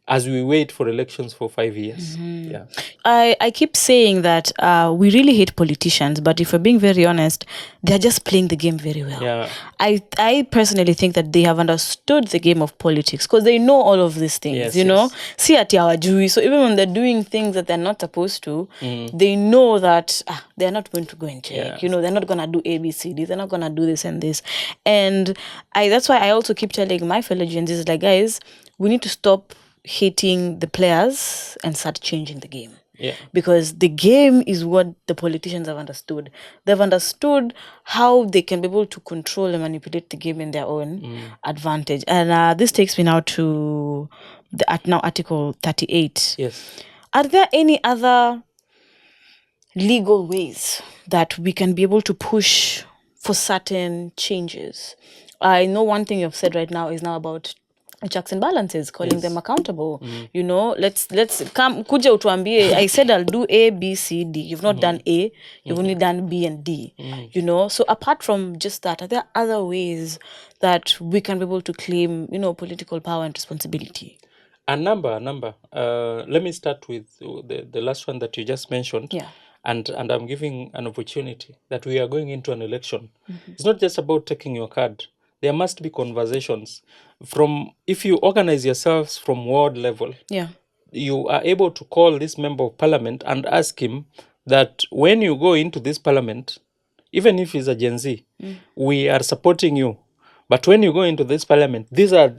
as we wait for elections for 5 years. Yeah. I keep saying that we really hate politicians, but if we're being very honest, they're just playing the game very well. Yeah. I personally think that they have understood the game of politics because they know all of these things, Yes, you know. yes. See at Yawajui. So even when they're doing things that they're not supposed to, they know that they're not going to go and check. Yeah. You know, they're not going to do ABCD. They're not going to do this and this. And that's why I also keep telling my fellow Gen Zs, like, guys, we need to stop hating the players and start changing the game. Yeah. because the game is what the politicians have understood. They've understood how they can be able to control and manipulate the game in their own advantage. And this takes me now to now Article 38. Yes. Are there any other legal ways that we can be able to push for certain changes? I know one thing you've said right now is now about checks and balances, calling them accountable. You know, let's come kuja utuambie, I said I'll do A, B, C, D. You've not done A, you've only done B and D. You know, so apart from just that, are there other ways that we can be able to claim, you know, political power and responsibility? A number. Let me start with the last one that you just mentioned. Yeah. And I'm giving an opportunity that we are going into an election. It's not just about taking your card. There must be conversations. If you organize yourselves from ward level, Yeah. you are able to call this member of parliament and ask him that when you go into this parliament, even if he's a Gen Z, we are supporting you. But when you go into this parliament, these are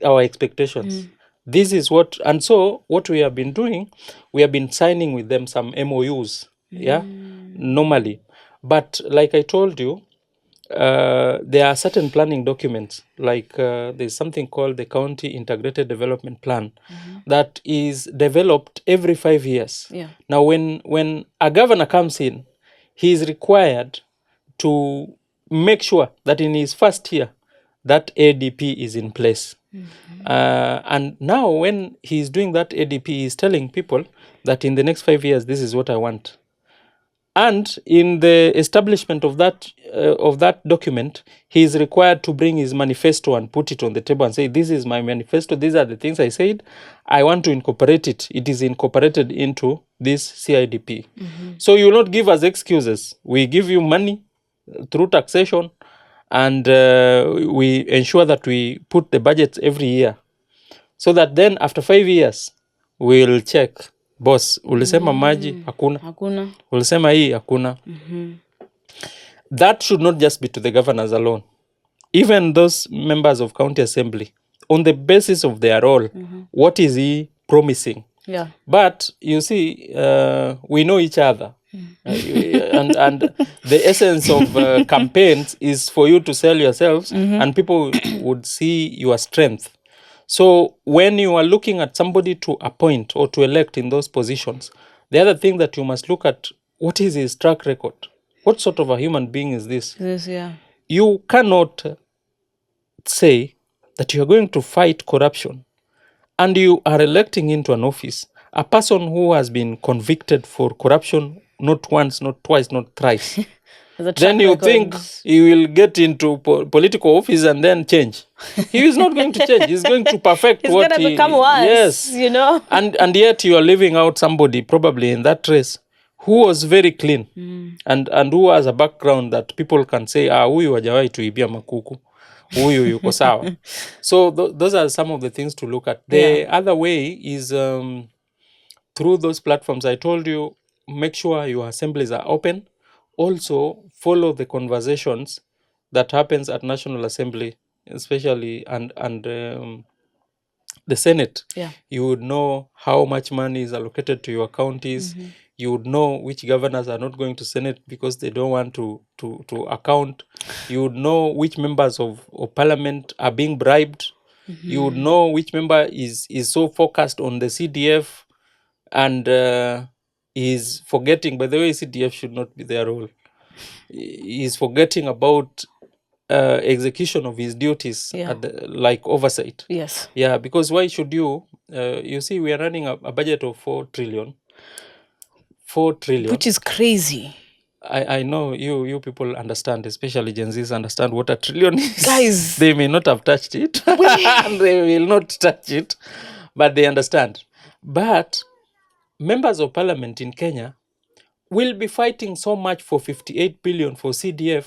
our expectations. This is what, and so what we have been doing, we have been signing with them some MOUs, normally. But like I told you, there are certain planning documents, like there's something called the County Integrated Development Plan that is developed every 5 years. Yeah. Now, when a governor comes in, he is required to make sure that in his first year, that ADP is in place. And now when he's doing that ADP, he's telling people that in the next 5 years, this is what I want. And in the establishment of that document, he is required to bring his manifesto and put it on the table and say, this is my manifesto, these are the things I said, I want to incorporate it. It is incorporated into this CIDP. So you will not give us excuses. We give you money through taxation, and we ensure that we put the budgets every year, so that then after 5 years, we'll check. Boss, ulisema maji, hakuna. Ulisema hii, hakuna. That should not just be to the governors alone. Even those members of county assembly, on the basis of their role, what is he promising? Yeah. But you see, we know each other. And the essence of campaigns is for you to sell yourselves, and people would see your strength. So when you are looking at somebody to appoint or to elect in those positions, the other thing that you must look at, what is his track record? What sort of a human being is this? Yes, yeah. You cannot say that you are going to fight corruption and you are electing into an office a person who has been convicted for corruption not once, not twice, not thrice. Then you think he will get into political office and then change. He is not going to change. He's going to perfect He's what going to become worse, yes. You know. And yet you are leaving out somebody probably in that race who was very clean and who has a background that people can say, huyu hajawahi tuibia makuku. Huyu yuko sawa. So those are some of the things to look at. The other way is through those platforms I told you, make sure your assemblies are open. Also, follow the conversations that happens at National Assembly, especially and the Senate. Yeah. You would know how much money is allocated to your counties. You would know which governors are not going to Senate because they don't want to account. You would know which members of parliament are being bribed. You would know which member is so focused on the CDF and is forgetting, by the way, CDF should not be their role. He's forgetting about execution of his duties, like oversight. Yes. Yeah, because why should you? You see, we are running a budget of 4 trillion. 4 trillion. Which is crazy. I know you people understand, especially Gen Zs understand what a trillion is. Guys. They may not have touched it. They will not touch it, but they understand. But members of parliament in Kenya will be fighting so much for 58 billion for CDF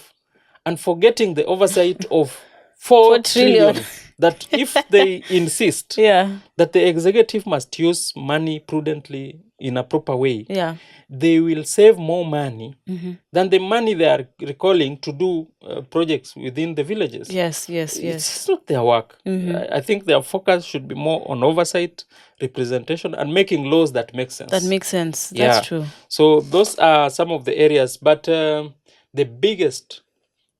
and forgetting the oversight of 4 trillion. that if they insist Yeah. that the executive must use money prudently in a proper way, Yeah. they will save more money Mm-hmm. than the money they are recalling to do projects within the villages. Yes, yes, It's yes. not their work. Mm-hmm. I think their focus should be more on oversight, representation, and making laws that make sense. That makes sense. Yeah. That's true. So those are some of the areas. But the biggest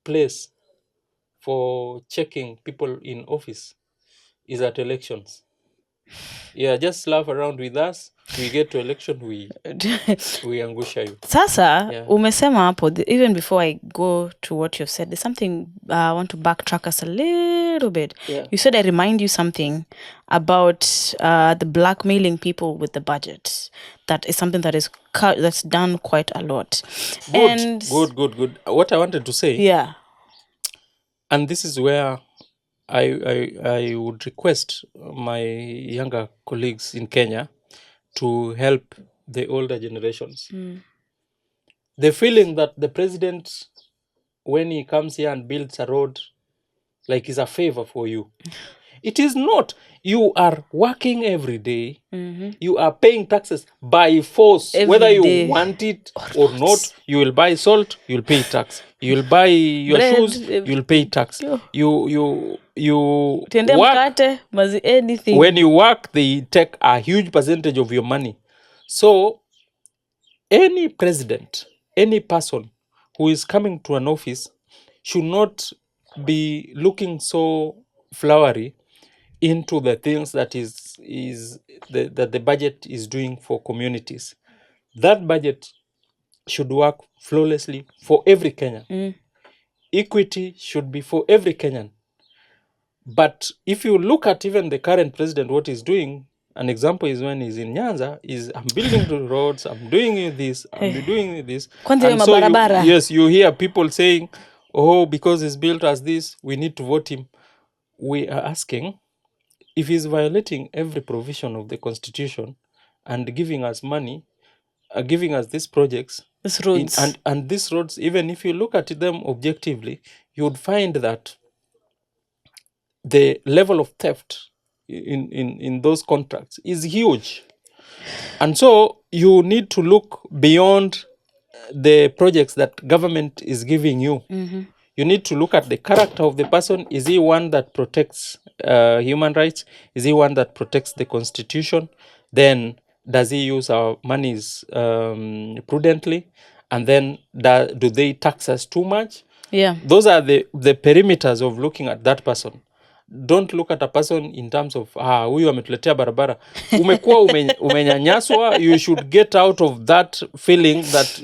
place for checking people in office is at elections. Yeah, just laugh around with us. We get to election, we angusha you. Sasa, Yeah. umesema hapo, even before I go to what you've said, there's something I want to backtrack us a little bit. Yeah. You said I remind you something about the blackmailing people with the budget. That is something that is that's done quite a lot. Good. What I wanted to say, Yeah. and this is where I would request my younger colleagues in Kenya to help the older generations. The feeling that the president, when he comes here and builds a road, like is a favor for you. It is not. You are working every day. Mm-hmm. You are paying taxes by force. Every whether you day. want it or not, you will buy salt, you'll pay tax. You'll buy your Bread, shoes, you'll pay tax. You Tende work. mkate, anything. When you work, they take a huge percentage of your money. So any president, any person who is coming to an office should not be looking so flowery into the things that that the budget is doing for communities. That budget should work flawlessly for every Kenyan. Equity should be for every Kenyan. But if you look at even the current president, what he's doing, an example is when he's in Nyanza, is I'm building the roads, I'm doing this, I'm doing this. And so you hear people saying, oh, because he's built as this, we need to vote him. We are asking, if he's violating every provision of the constitution and giving us money, giving us these projects, these roads, and these roads, even if you look at them objectively, you would find that the level of theft in those contracts is huge. And so you need to look beyond the projects that government is giving you. You need to look at the character of the person. Is he one that protects human rights? Is he one that protects the constitution? Then does he use our monies prudently? And then do they tax us too much? Yeah. Those are the perimeters of looking at that person. Don't look at a person in terms of huyu ametuletea barabara. Umekuwa umenyanyaswa. You should get out of that feeling that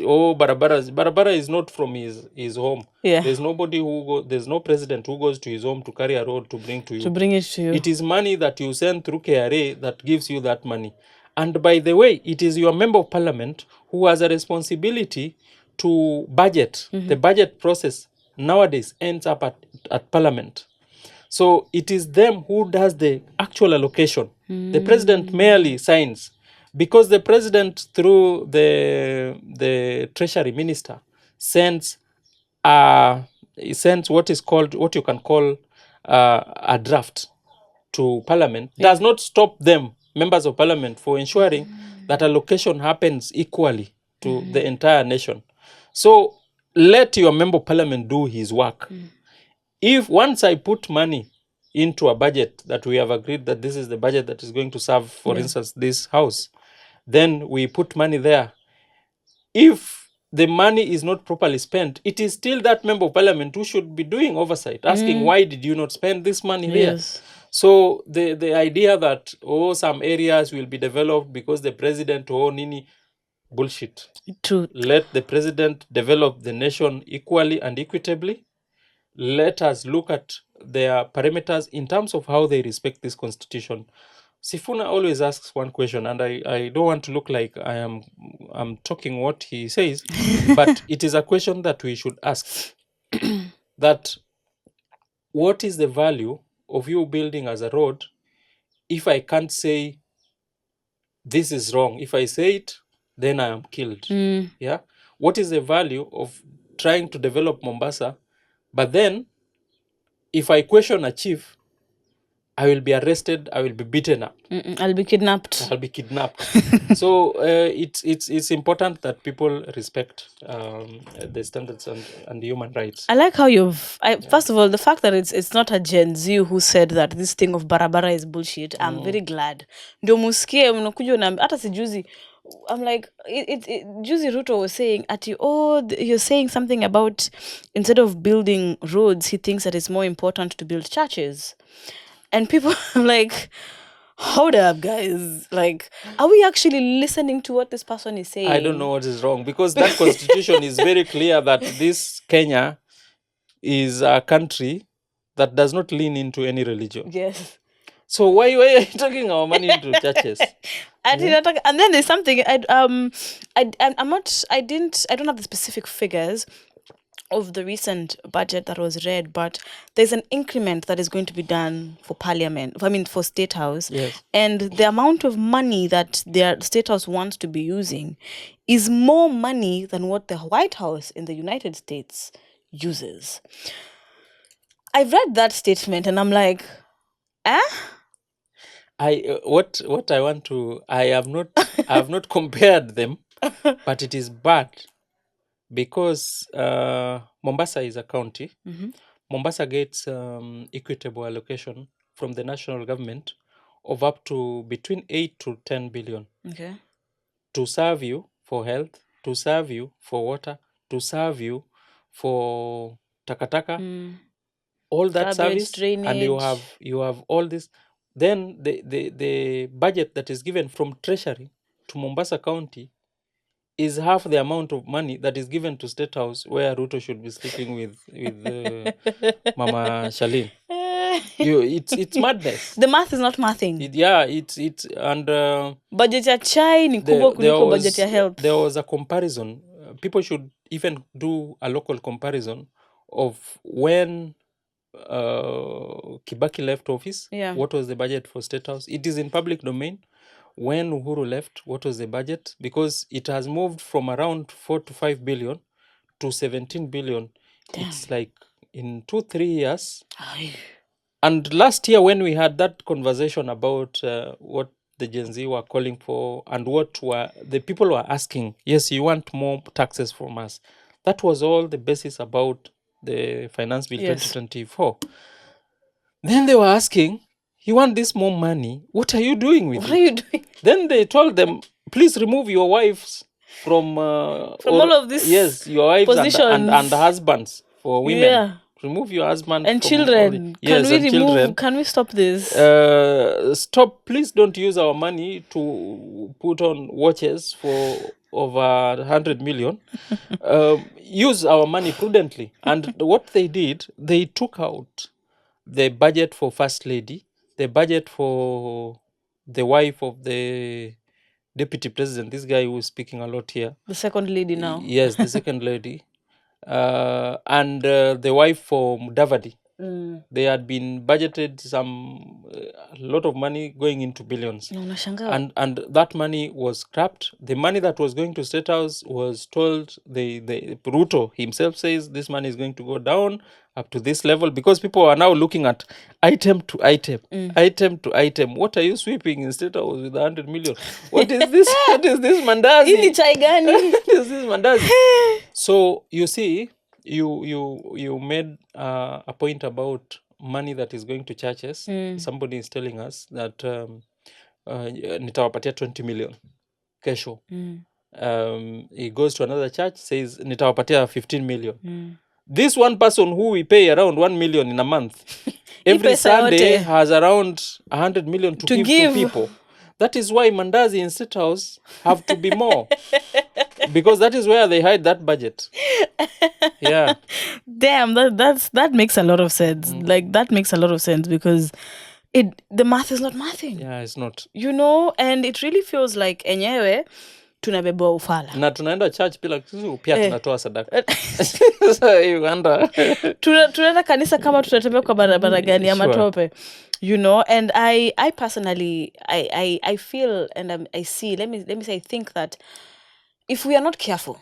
barabara is not from his home. Yeah. There's no president who goes to his home to carry a road to bring to you. To bring it to you. It is money that you send through KRA that gives you that money. And by the way, it is your member of parliament who has a responsibility to budget. The budget process nowadays ends up at parliament. So it is them who does the actual allocation. The president merely signs, because the president, through the treasury minister, sends what you can call a draft to parliament. Does not stop them, members of parliament, for ensuring that allocation happens equally to the entire nation. So let your member of parliament do his work. If once I put money into a budget that we have agreed that this is the budget that is going to serve, for instance, this house, then we put money there. If the money is not properly spent, it is still that member of parliament who should be doing oversight, asking why did you not spend this money here? So the idea that some areas will be developed because the president nini, bullshit. True. Let the president develop the nation equally and equitably. Let us look at their parameters in terms of how they respect this constitution. Sifuna always asks one question, and I don't want to look like I'm talking what he says, but it is a question that we should ask. That what is the value of you building as a road if I can't say this is wrong? If I say it, then I am killed. Yeah. What is the value of trying to develop Mombasa? But then, if I question a chief, I will be arrested, I will be beaten up, I'll be kidnapped. I'll be kidnapped. So it's important that people respect the standards and human rights. I like how first of all, the fact that it's not a Gen Z who said that this thing of barabara is bullshit. I'm very glad. Ndio musikie unakuja na hata sijuzi I'm like Juzi Ruto was saying you're saying something about instead of building roads, he thinks that it's more important to build churches. And people are like, hold up, guys. Like, are we actually listening to what this person is saying? I don't know what is wrong, because that constitution is very clear that this Kenya is a country that does not lean into any religion. Yes. So why are you taking our money into churches? And then there's something I don't have the specific figures of the recent budget that was read, but there's an increment that is going to be done for Parliament, for State House. Yes. And the amount of money that their State House wants to be using is more money than what the White House in the United States uses. I've read that statement and I'm like, what I want to, I have not compared them, but it is bad because Mombasa is a county. Mombasa gets equitable allocation from the national government of up to between 8 to 10 billion. Okay. To serve you for health, to serve you for water, to serve you for takataka, all that Garbage, service, drainage. and you have all this. Then the budget that is given from Treasury to Mombasa County is half the amount of money that is given to State House, where Ruto should be sleeping with Mama Shalin. It's madness. The math is not mathing. It's and budget ya chai ni kubwa kuliko budget ya health. There was a comparison. People should even do a local comparison of when Kibaki left office. Yeah. What was the budget for State House? It is in public domain. When Uhuru left, what was the budget? Because it has moved from around 4 to 5 billion to 17 billion. Damn. It's like in 2-3 years. And last year, when we had that conversation about what the Gen Z were calling for and what the people were asking, yes, you want more taxes from us. That was all the basis about the Finance Bill 2024. Then they were asking, you want this more money? What are you doing with it? What are you doing? Then they told them, please remove your wives from all of this. Yes, your wives and husbands for women. Yeah. Remove your husband and children. Can we stop this? Stop. Please don't use our money to put on watches for over 100 million. Use our money prudently. And what they did, they took out the budget for First Lady, the budget for the wife of the Deputy President, this guy who is speaking a lot here. The second lady now. Yes, the second lady. And the wife for Mudavadi. They had been budgeted a lot of money going into billions. And that money was scrapped. The money that was going to State House was told, the Ruto himself says this money is going to go down up to this level, because people are now looking at item to item, item to item. What are you sweeping in State House with 100 million? What is this? What is this mandazi? What is this mandazi? So you see, you made a point about money that is going to churches. Somebody is telling us that nitawapatia 20 million kesho. He goes to another church, says nitawapatia 15 million. This one person who we pay around 1 million in a month, every Sunday has around 100 million to give to people. That is why mandazi in State House have to be more. Because that is where they hide that budget. Yeah. Damn, that makes a lot of sense. Like, that makes a lot of sense, because the math is not mathing. Yeah, it's not. You know, and it really feels like enyewe tunabeba ufala. Na tunaenda church pia tunatoa sadaka. So you wonder. Tunaenda kanisa kama tutatembea kwa barabara gani ya matope. You know, and I personally I feel and I see, let me say, I think that if we are not careful,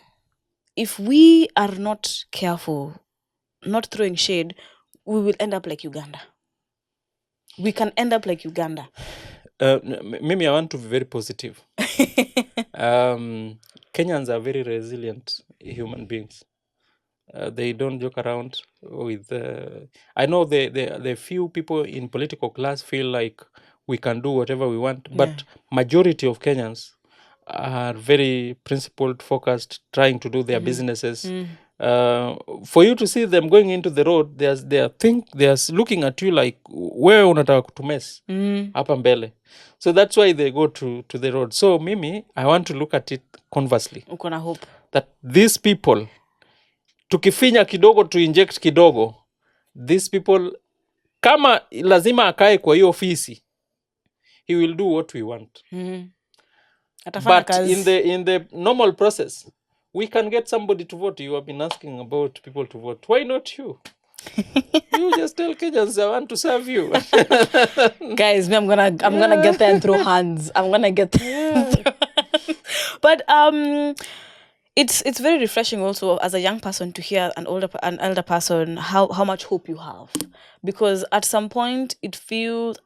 not throwing shade, we will end up like Uganda. we can end up like Uganda? Mimi, I want to be very positive. Kenyans are very resilient human beings. They don't joke around with. I know the few people in political class feel like we can do whatever we want, but majority of Kenyans are very principled, focused, trying to do their businesses. For you to see them going into the road, they are looking at you like, where unataka kutumes hapa mbele. So that's why they go to the road. So mimi, I want to look at it conversely, Uko na hope that these people, tukifinya kidogo to inject kidogo, these people, kama lazima akae kwa hiyo ofisi, he will do what we want. atafanya But kazi. in the normal process, we can get somebody to vote. You have been asking about people to vote. Why not you? You just tell Kenyans, I want to serve you. Guys, I'm gonna get there and throw hands. I'm gonna get there. And throw hands. But it's very refreshing also as a young person to hear an elder person how much hope you have, because at some point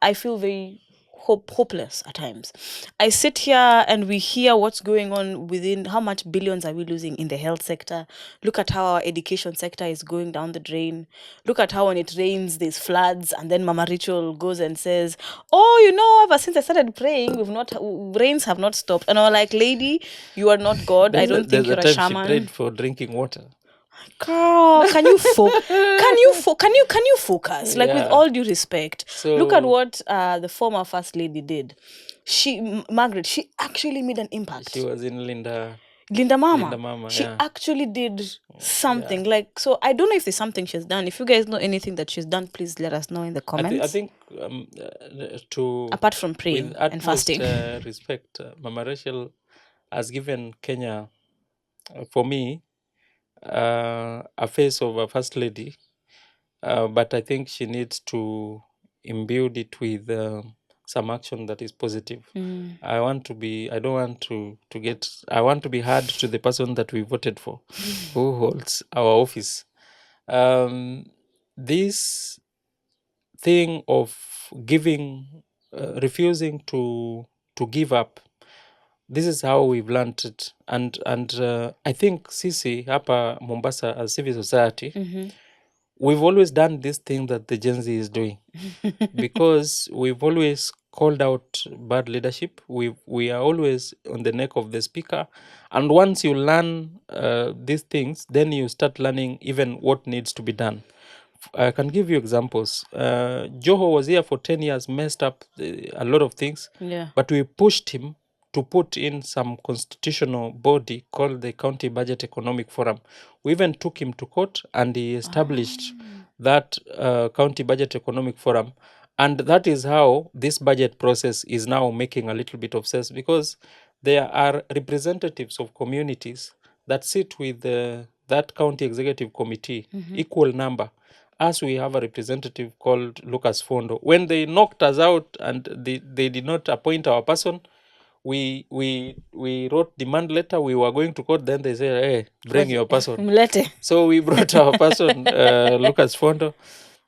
I feel very hopeless at times. I sit here and we hear what's going on within, how much billions are we losing in the health sector. Look at how our education sector is going down the drain. Look at how when it rains there's floods, and then Mama Rachel goes and says, oh, you know, ever since I started praying, rains have not stopped. And I'm like, lady, you are not God. I don't think you're a shaman. She prayed for drinking water. Girl, can you focus? Like, with all due respect, So, look at what the former first lady did. Margaret, she actually made an impact. She was in Linda Mama. She actually did something. Like, so I don't know if there's something she's done. If you guys know anything that she's done, please let us know in the comments. I think to apart from praying and fasting, respect, Mama Rachel has given Kenya, for me, a face of a first lady, but I think she needs to imbue it with some action that is positive. I want to be hard to the person that we voted for, who holds our office. This thing of refusing to give up, this is how we've learned it, and I think sisi hapa Mombasa as civil society, we've always done this thing that the Gen Z is doing, because we've always called out bad leadership. We are always on the neck of the speaker, and once you learn these things, then you start learning even what needs to be done. I can give you examples. Joho was here for 10 years, messed up a lot of things, but we pushed him to put in some constitutional body called the County Budget Economic Forum. We even took him to court, and he established that County Budget Economic Forum. And that is how this budget process is now making a little bit of sense, because there are representatives of communities that sit with that county executive committee, equal number, as we have a representative called Lucas Fondo. When they knocked us out and they did not appoint our person, we wrote demand letter. We were going to court. Then they said, hey, bring your person. So we brought our person, Lucas Fondo.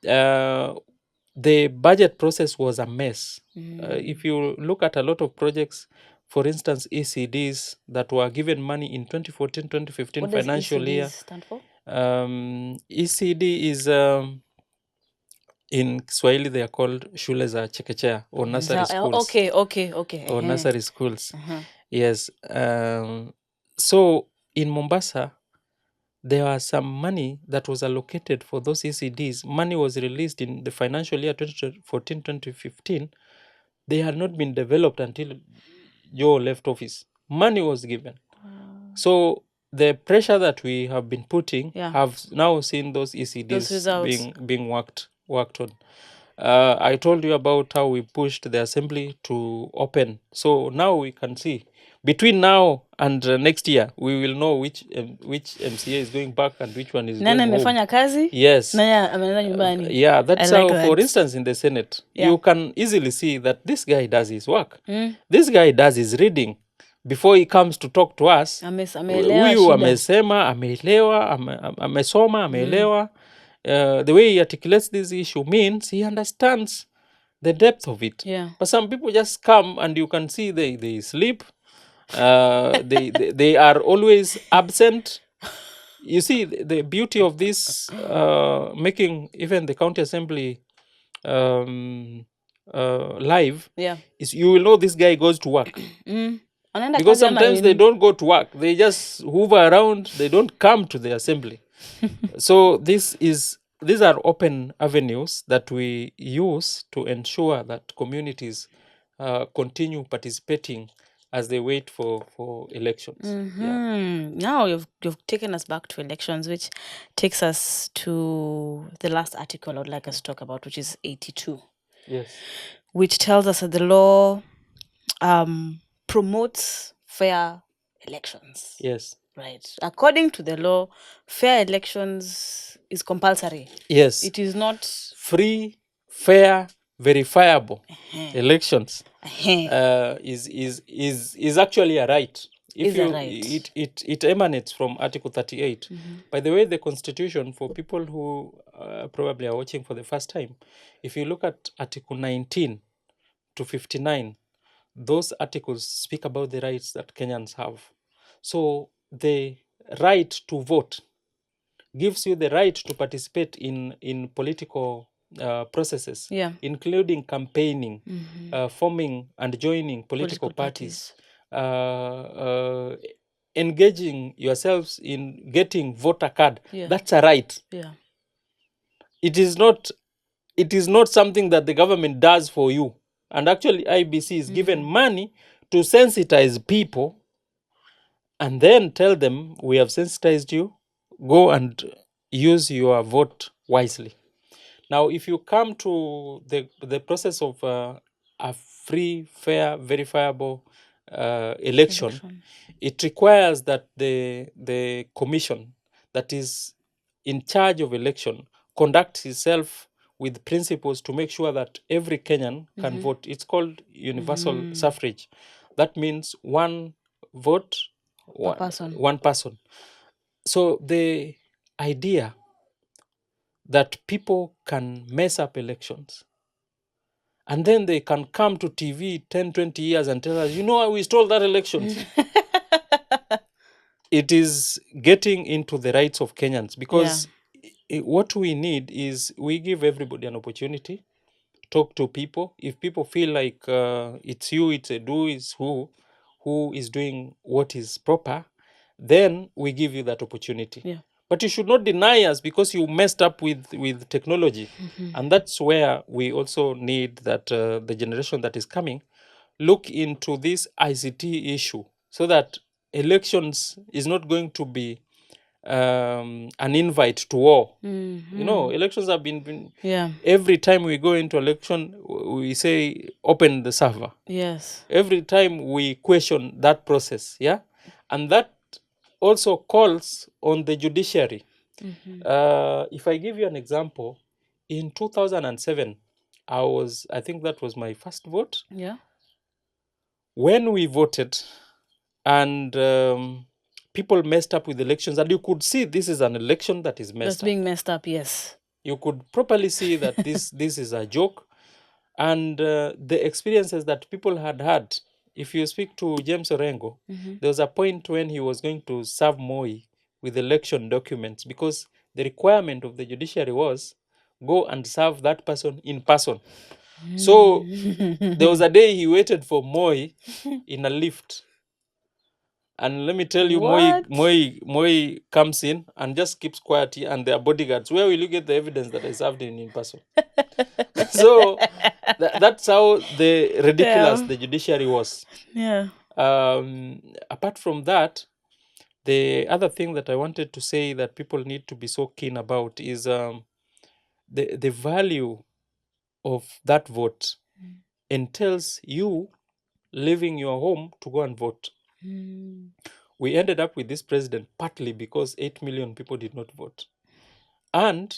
The budget process was a mess. If you look at a lot of projects, for instance, ECDs that were given money in 2014-2015 financial year. What does ECDs stand for? ECD is, in Swahili they are called shule za chekechea or nursery schools. Okay. Or nursery schools. Yes. So in Mombasa, there was some money that was allocated for those ECDs. Money was released in the financial year 2014-2015. They had not been developed until Joe left office. Money was given. So the pressure that we have been putting have now seen those ECDs being worked on. I told you about how we pushed the assembly to open. So now we can see. Between now and next year, we will know which MCA is going back and which one is going home. Kazi? Yes. Yeah, that's how, for instance, in the Senate, you can easily see that this guy does his work. This guy does his reading. Before he comes to talk to us, huyu amesema, ameelewa, amesoma, ameelewa. The way he articulates this issue means he understands the depth of it. Yeah. But some people just come and you can see they sleep. They are always absent. You see, the beauty of this, making even the county assembly um, live, Yeah. is you will know this guy goes to work. Anaenda Because kazi ama sometimes they endi? don't go to work, they just hoover around, they don't come to the assembly. So these are open avenues that we use to ensure that communities continue participating as they wait for elections. Yeah. Now you've taken us back to elections, which takes us to the last article I would like us to talk about, which is 82, Yes. which tells us that the law promotes fair elections. Yes. Right. According to the law, fair elections is compulsory. Yes. It is not Free, fair, verifiable elections uh, is actually a right. Is a right. It emanates from Article 38. By the way, the Constitution, for people who probably are watching for the first time, if you look at Article 19 to 59, those articles speak about the rights that Kenyans have. So the right to vote gives you the right to participate in political processes, Yeah. including campaigning, forming and joining political parties, engaging yourselves in getting voter card. Yeah. That's a right. Yeah. It is not something that the government does for you. And actually, IBC is given money to sensitize people and then tell them, we have sensitized you, go and use your vote wisely. Now, if you come to the process of a free, fair, verifiable election, it requires that the commission that is in charge of election conducts itself with principles to make sure that every Kenyan can vote. It's called universal suffrage. That means one vote, one person. So the idea that people can mess up elections and then they can come to TV 10, 20 years and tell us, we stole that elections. It is getting into the rights of Kenyans because what we need is we give everybody an opportunity, talk to people. If people feel like it's you, it's a do, it's who is doing what is proper, then we give you that opportunity. Yeah. But you should not deny us because you messed up with technology. And that's where we also need that the generation that is coming look into this ICT issue so that elections is not going to be an invite to war. Elections have been every time we go into election, we say open the server. Yes. Every time we question that process, and that also calls on the judiciary. If I give you an example, in 2007, I think that was my first vote. Yeah. When we voted and people messed up with elections, and you could see this is an election that is messed That's being messed up, yes. You could properly see that this is a joke. And the experiences that people had, if you speak to James Orengo, there was a point when he was going to serve Moi with election documents because the requirement of the judiciary was go and serve that person in person. So there was a day he waited for Moi in a lift. And let me tell you, Moi comes in and just keeps quiet, and their bodyguards, where will you get the evidence that I served in person? So that's how the ridiculous the judiciary was. Yeah. Apart from that, the other thing that I wanted to say that people need to be so keen about is the value of that vote entails you leaving your home to go and vote. We ended up with this president partly because 8 million people did not vote. And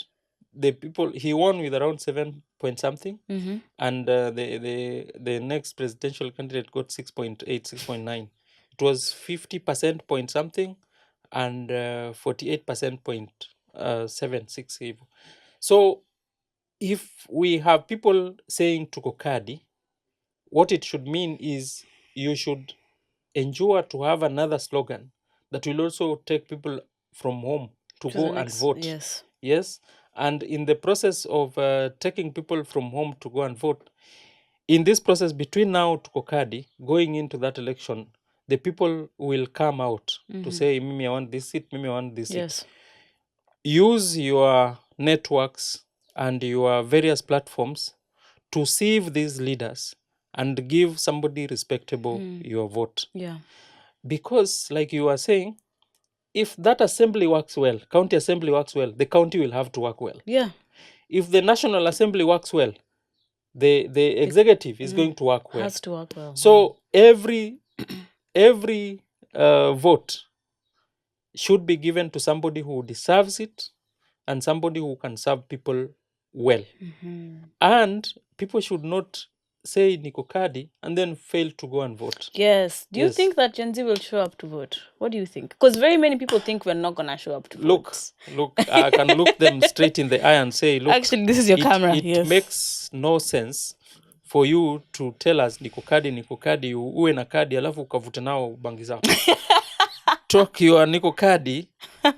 the people, he won with around 7 point something. And the next presidential candidate got 6.8, 6.9. It was 50% point something and 48% point 76. So if we have people saying tuko kadi, what it should mean is you should ensure to have another slogan that will also take people from home to To go the and next, vote. yes. Yes. And in the process of taking people from home to go and vote, in this process between now to Kokadi, going into that election, the people will come out to say, Mimi, I want this seat, Mimi, I want this seat. Yes. Use your networks and your various platforms to sieve these leaders and give somebody respectable your vote. Yeah. Because, like you are saying, if that assembly works well, county assembly works well, the county will have to work well. Yeah. If the National Assembly works well, the executive is going to work well. Has to work well. So every vote should be given to somebody who deserves it and somebody who can serve people well. And people should not say Niko Kadi and then fail to go and vote. Yes. Do you Yes. think that Gen Z will show up to vote? What do you think? Because very many people think we're not gonna show up to vote. Look, I can look them straight in the eye and say, look, Actually, this is your camera. It Yes. makes no sense for you to tell us niko kadi, uwe na kadi alafu ukavute nao bangi zako. Talk your niko kadi,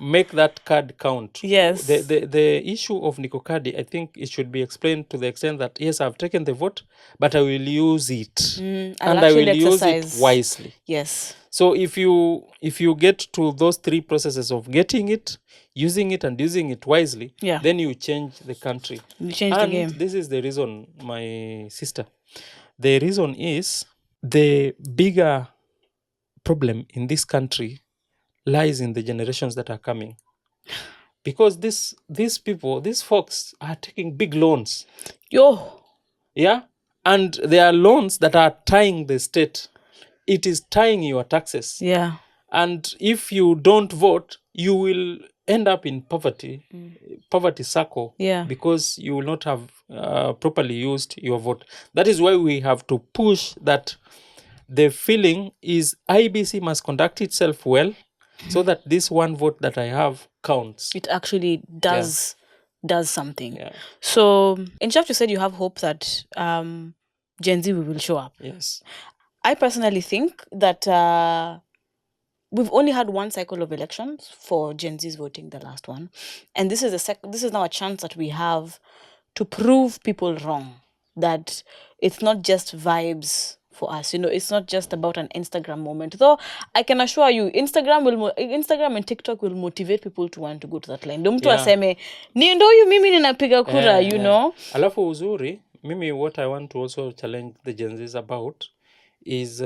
make that card count. Yes. The issue of niko kadi, I think it should be explained to the extent that yes, I've taken the vote, but I will use it and I will use exercise. it wisely. Yes. So if you get to those three processes of getting it, using it, and using it wisely, Yeah. then you change the country. You change And the game. this is the reason, my sister. The reason is the bigger problem in this country lies in the generations that are coming. Because these people, these folks are taking big loans. Yo. Yeah? And there are loans that are tying the state. It is tying your taxes. Yeah. And if you don't vote, you will end up in poverty circle. Yeah. Because you will not have properly used your vote. That is why we have to push that the feeling is IBC must conduct itself well so that this one vote that I have counts. It actually does something. Yeah. So, in short, you said you have hope that Gen Z will show up. Yes. I personally think that we've only had one cycle of elections for Gen Z's voting, the last one, and this is this is now a chance that we have to prove people wrong, that it's not just vibes for us. It's not just about an Instagram moment. Though I can assure you, Instagram and TikTok will motivate people to want to go to that line. Ndio mtu aseme ni ndio huyu mimi ninapiga kura, you know. Alafu uzuri, mimi what I want to also challenge the Gen Zs about is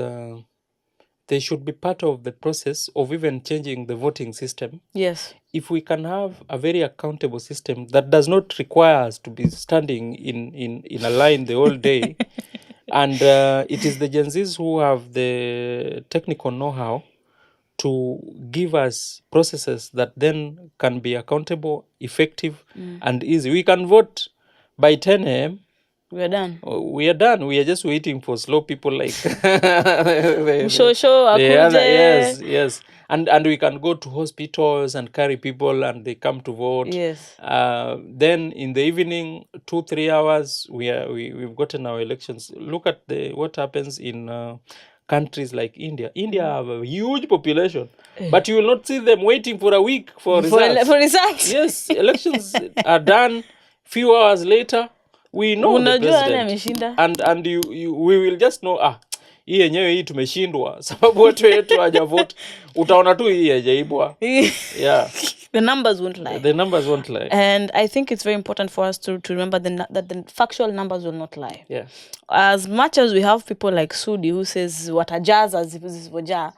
they should be part of the process of even changing the voting system. Yes. If we can have a very accountable system that does not require us to be standing in a line the whole day, and it is the Gen Zs who have the technical know-how to give us processes that then can be accountable, effective, and easy. We can vote by 10 a.m. We are done. We are done. We are just waiting for slow people like Show the other. akuje. Yes. And we can go to hospitals and carry people and they come to vote. Yes. Then in the evening, 2-3 hours, we've gotten our elections. Look at what happens in countries like India. India have a huge population, but you will not see them waiting for a week for results. For results. Yes, elections are done. Few hours later, we know the Unajua nani president. ameshinda. And we will just know hii yenyewe hii tumeshindwa sababu watu wetu hawajavote. Utaona tu hii hajaibwa. Yeah. The numbers won't lie. The numbers won't lie. And I think it's very important for us to remember that the factual numbers will not lie. Yeah. As much as we have people like Sudi who says watajaza zisivojaa,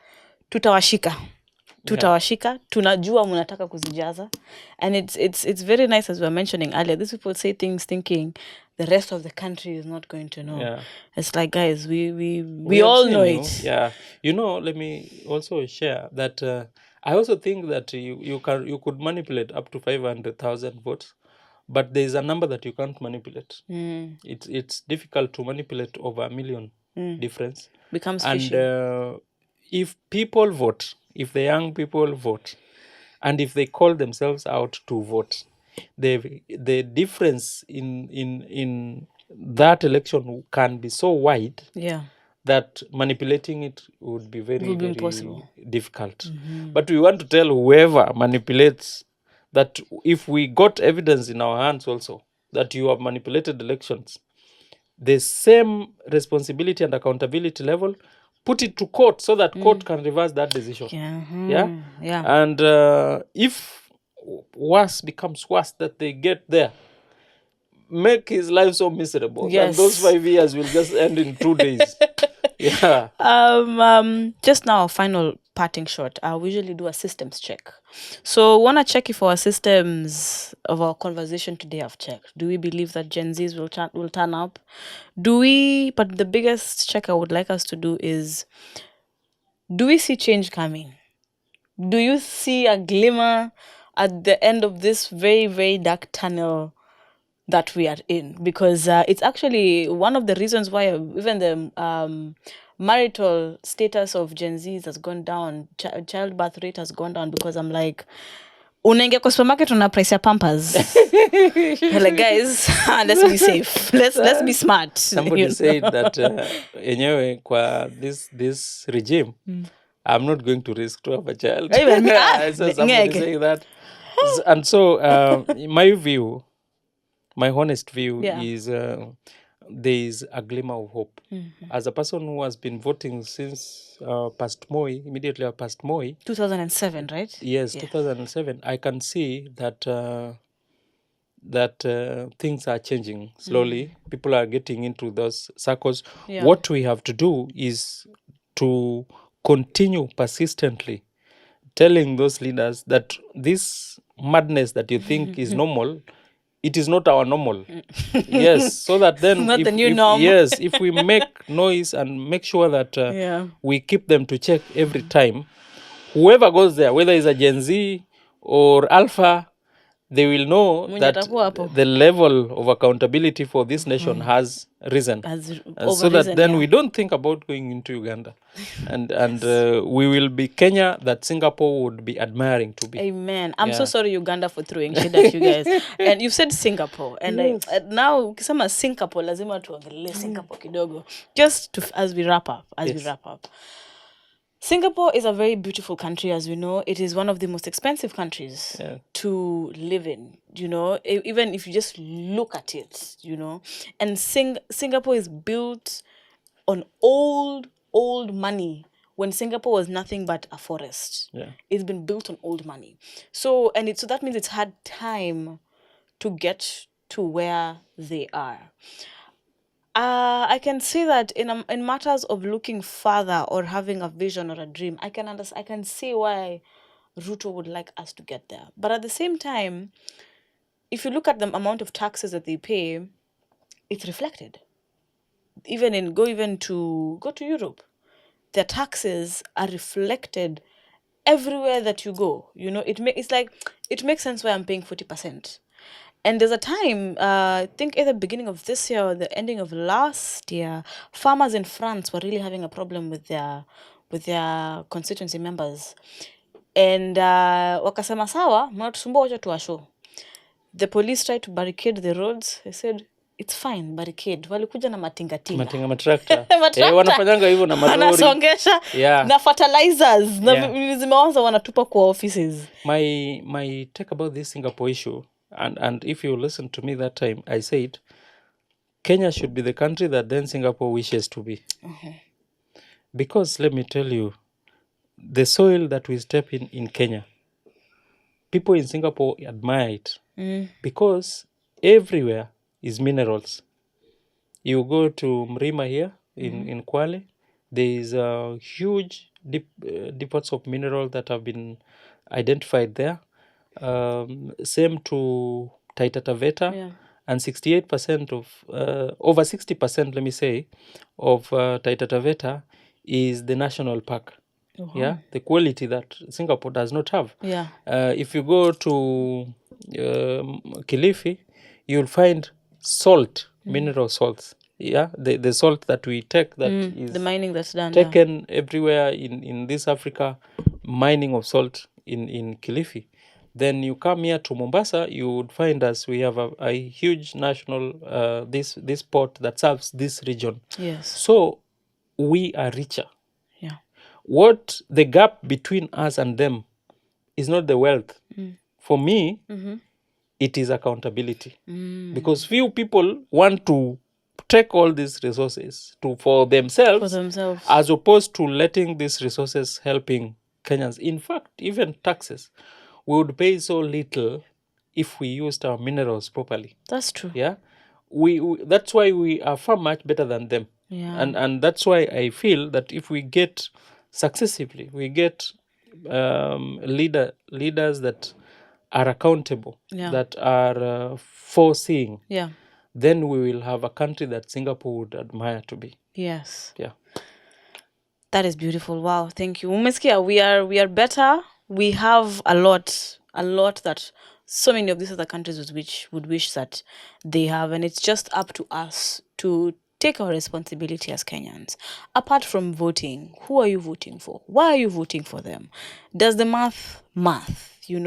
tutawashika. Tunajua mnataka kuzijaza. And it's very nice, as we were mentioning earlier. These people say things thinking the rest of the country is not going to know. Yeah. It's like, guys, we all know it. Yeah. Let me also share that I also think that you could manipulate up to 500,000 votes, but there is a number that you can't manipulate. It's difficult to manipulate over 1 million difference. Becomes fishy. And if the young people vote, and if they call themselves out to vote, the difference in that election can be so wide Yeah. that manipulating it would be very, Would be very impossible. difficult. But we want to tell whoever manipulates that if we got evidence in our hands also that you have manipulated elections, the same responsibility and accountability level, put it to court so that court can reverse that decision. Yeah. Yeah. Yeah. And if worse becomes worse, that they get there, make his life so miserable that those Yes. 5 years will just end in 2 days. Yeah. Just now, a final parting shot. We usually do a systems check. So, wanna check if our systems of our conversation today have checked. Do we believe that Gen Zs will turn up? Do we? But the biggest check I would like us to do is: do we see change coming? Do you see a glimmer at the end of this very, very dark tunnel that we are in? Because it's actually one of the reasons why even the marital status of Gen Zs has gone down, childbirth rate has gone down, because I'm like, unaingia kwa supermarket una price ya Pampers. You're like, guys, let's be safe. Let's be smart. Somebody said that enyewe kwa this regime, I'm not going to risk to have a child. Even me, I saw somebody ngeke. saying that. And so my view, my honest view Yeah. is there is a glimmer of hope. As a person who has been voting since past Moi, immediately past Moi, 2007, right? yes, Yeah. 2007, I can see that things are changing slowly. People are getting into those circles. Yeah. What we have to do is to continue persistently telling those leaders that this madness that you think is normal, it is not our normal. Yes, so that then Not if, the new if- norm. yes, if we make noise and make sure that Yeah. we keep them to check every time, whoever goes there, whether it's a Gen Z or Alpha, they will know Mwenye that atakuwa hapo. the level of accountability for this nation has risen. Has So that overrisen, then yeah. we don't think about going into Uganda. And we will be Kenya that Singapore would be admiring to be. Amen. I'm so Yeah. sorry, Uganda, for throwing shit at you guys. And you've said Singapore. And now, ukisema Singapore, lazima tuongelee Singapore kidogo. Just to, as we wrap up. Singapore is a very beautiful country, as we know. It is one of the most expensive countries to live in, even if you just look at it, And Singapore is built on old money, when Singapore was nothing but a forest. Yeah. It's been built on old money. So that means it's had time to get to where they are. I can say that in matters of looking further or having a vision or a dream, I can see why Ruto would like us to get there. But at the same time, if you look at the amount of taxes that they pay, it's reflected. Go to Europe, their taxes are reflected everywhere that you go. It makes sense why I'm paying 40%. And there's a time, I think at the beginning of this year or the ending of last year, farmers in France were really having a problem with their constituency members. And wakasema sawa, mnatusumbua, wacha tuwashow. The police tried to barricade the roads. They said, it's fine, barricade. Walikuja na matingatinga. Matrakta. Wanafanyanga hivyo na malori. Wanasongesha Yeah. na fertilizers. Na Yeah. zimeanza wanatupa kwa offices. My take about this Singapore issue, and if you listen to me that time, I said Kenya should be the country that then Singapore wishes to be. Because let me tell you, the soil that we step in Kenya, people in Singapore admire it because everywhere is minerals. You go to Mrima here in Kwale, there is a huge depots of mineral that have been identified there. Same to Taita Taveta. Yeah. And 68% of, over 60%, let me say, of Taita Taveta is the national park. Yeah, the quality that Singapore does not have. Yeah. If you go to Kilifi, you'll find salt, mineral salts. Yeah, the salt that we take that is The mining that's done. taken everywhere in this Africa, mining of salt in Kilifi. Then you come here to Mombasa, you would find us, we have a huge national, this port that serves this region. Yes. So we are richer. Yeah. What the gap between us and them is not the wealth. For me, it is accountability. Because few people want to take all these resources for themselves, as opposed to letting these resources helping Kenyans. In fact, even taxes, we would pay so little if we used our minerals properly. That's true. Yeah, we that's why we are far much better than them. Yeah. And that's why I feel that if we get successively, we get leaders that are accountable, that are foreseeing, then we will have a country that Singapore would admire to be. Yes. Yeah. That is beautiful. Wow, thank you. Umesikia, we are better. We have a lot that so many of these other countries would wish that they have, and it's just up to us to take our responsibility as Kenyans. Apart from voting, who are you voting for? Why are you voting for them? Does the math? Do you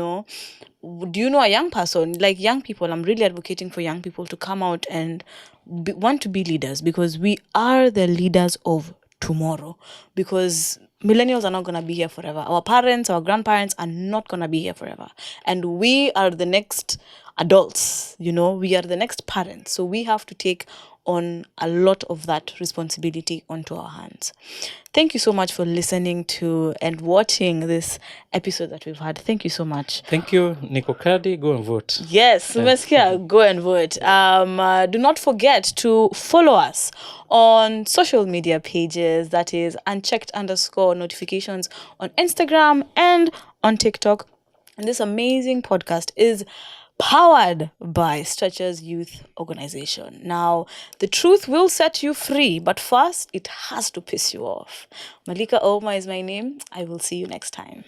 know a young person, like young people? I'm really advocating for young people to come out and want to be leaders, because we are the leaders of tomorrow. Because millennials are not going to be here forever. Our parents, our grandparents are not going to be here forever. And we are the next adults, we are the next parents. So we have to take on a lot of that responsibility onto our hands. Thank you so much for listening to and watching this episode that we've had. Thank you so much. Thank you, Nico Kadi. Go and vote. Yes, go and vote. Do not forget to follow us on social media pages. That is unchecked_notifications on Instagram and on TikTok. And this amazing podcast is powered by Stretchers Youth Organization. Now, the truth will set you free, but first, it has to piss you off. Malika Oma is my name. I will see you next time.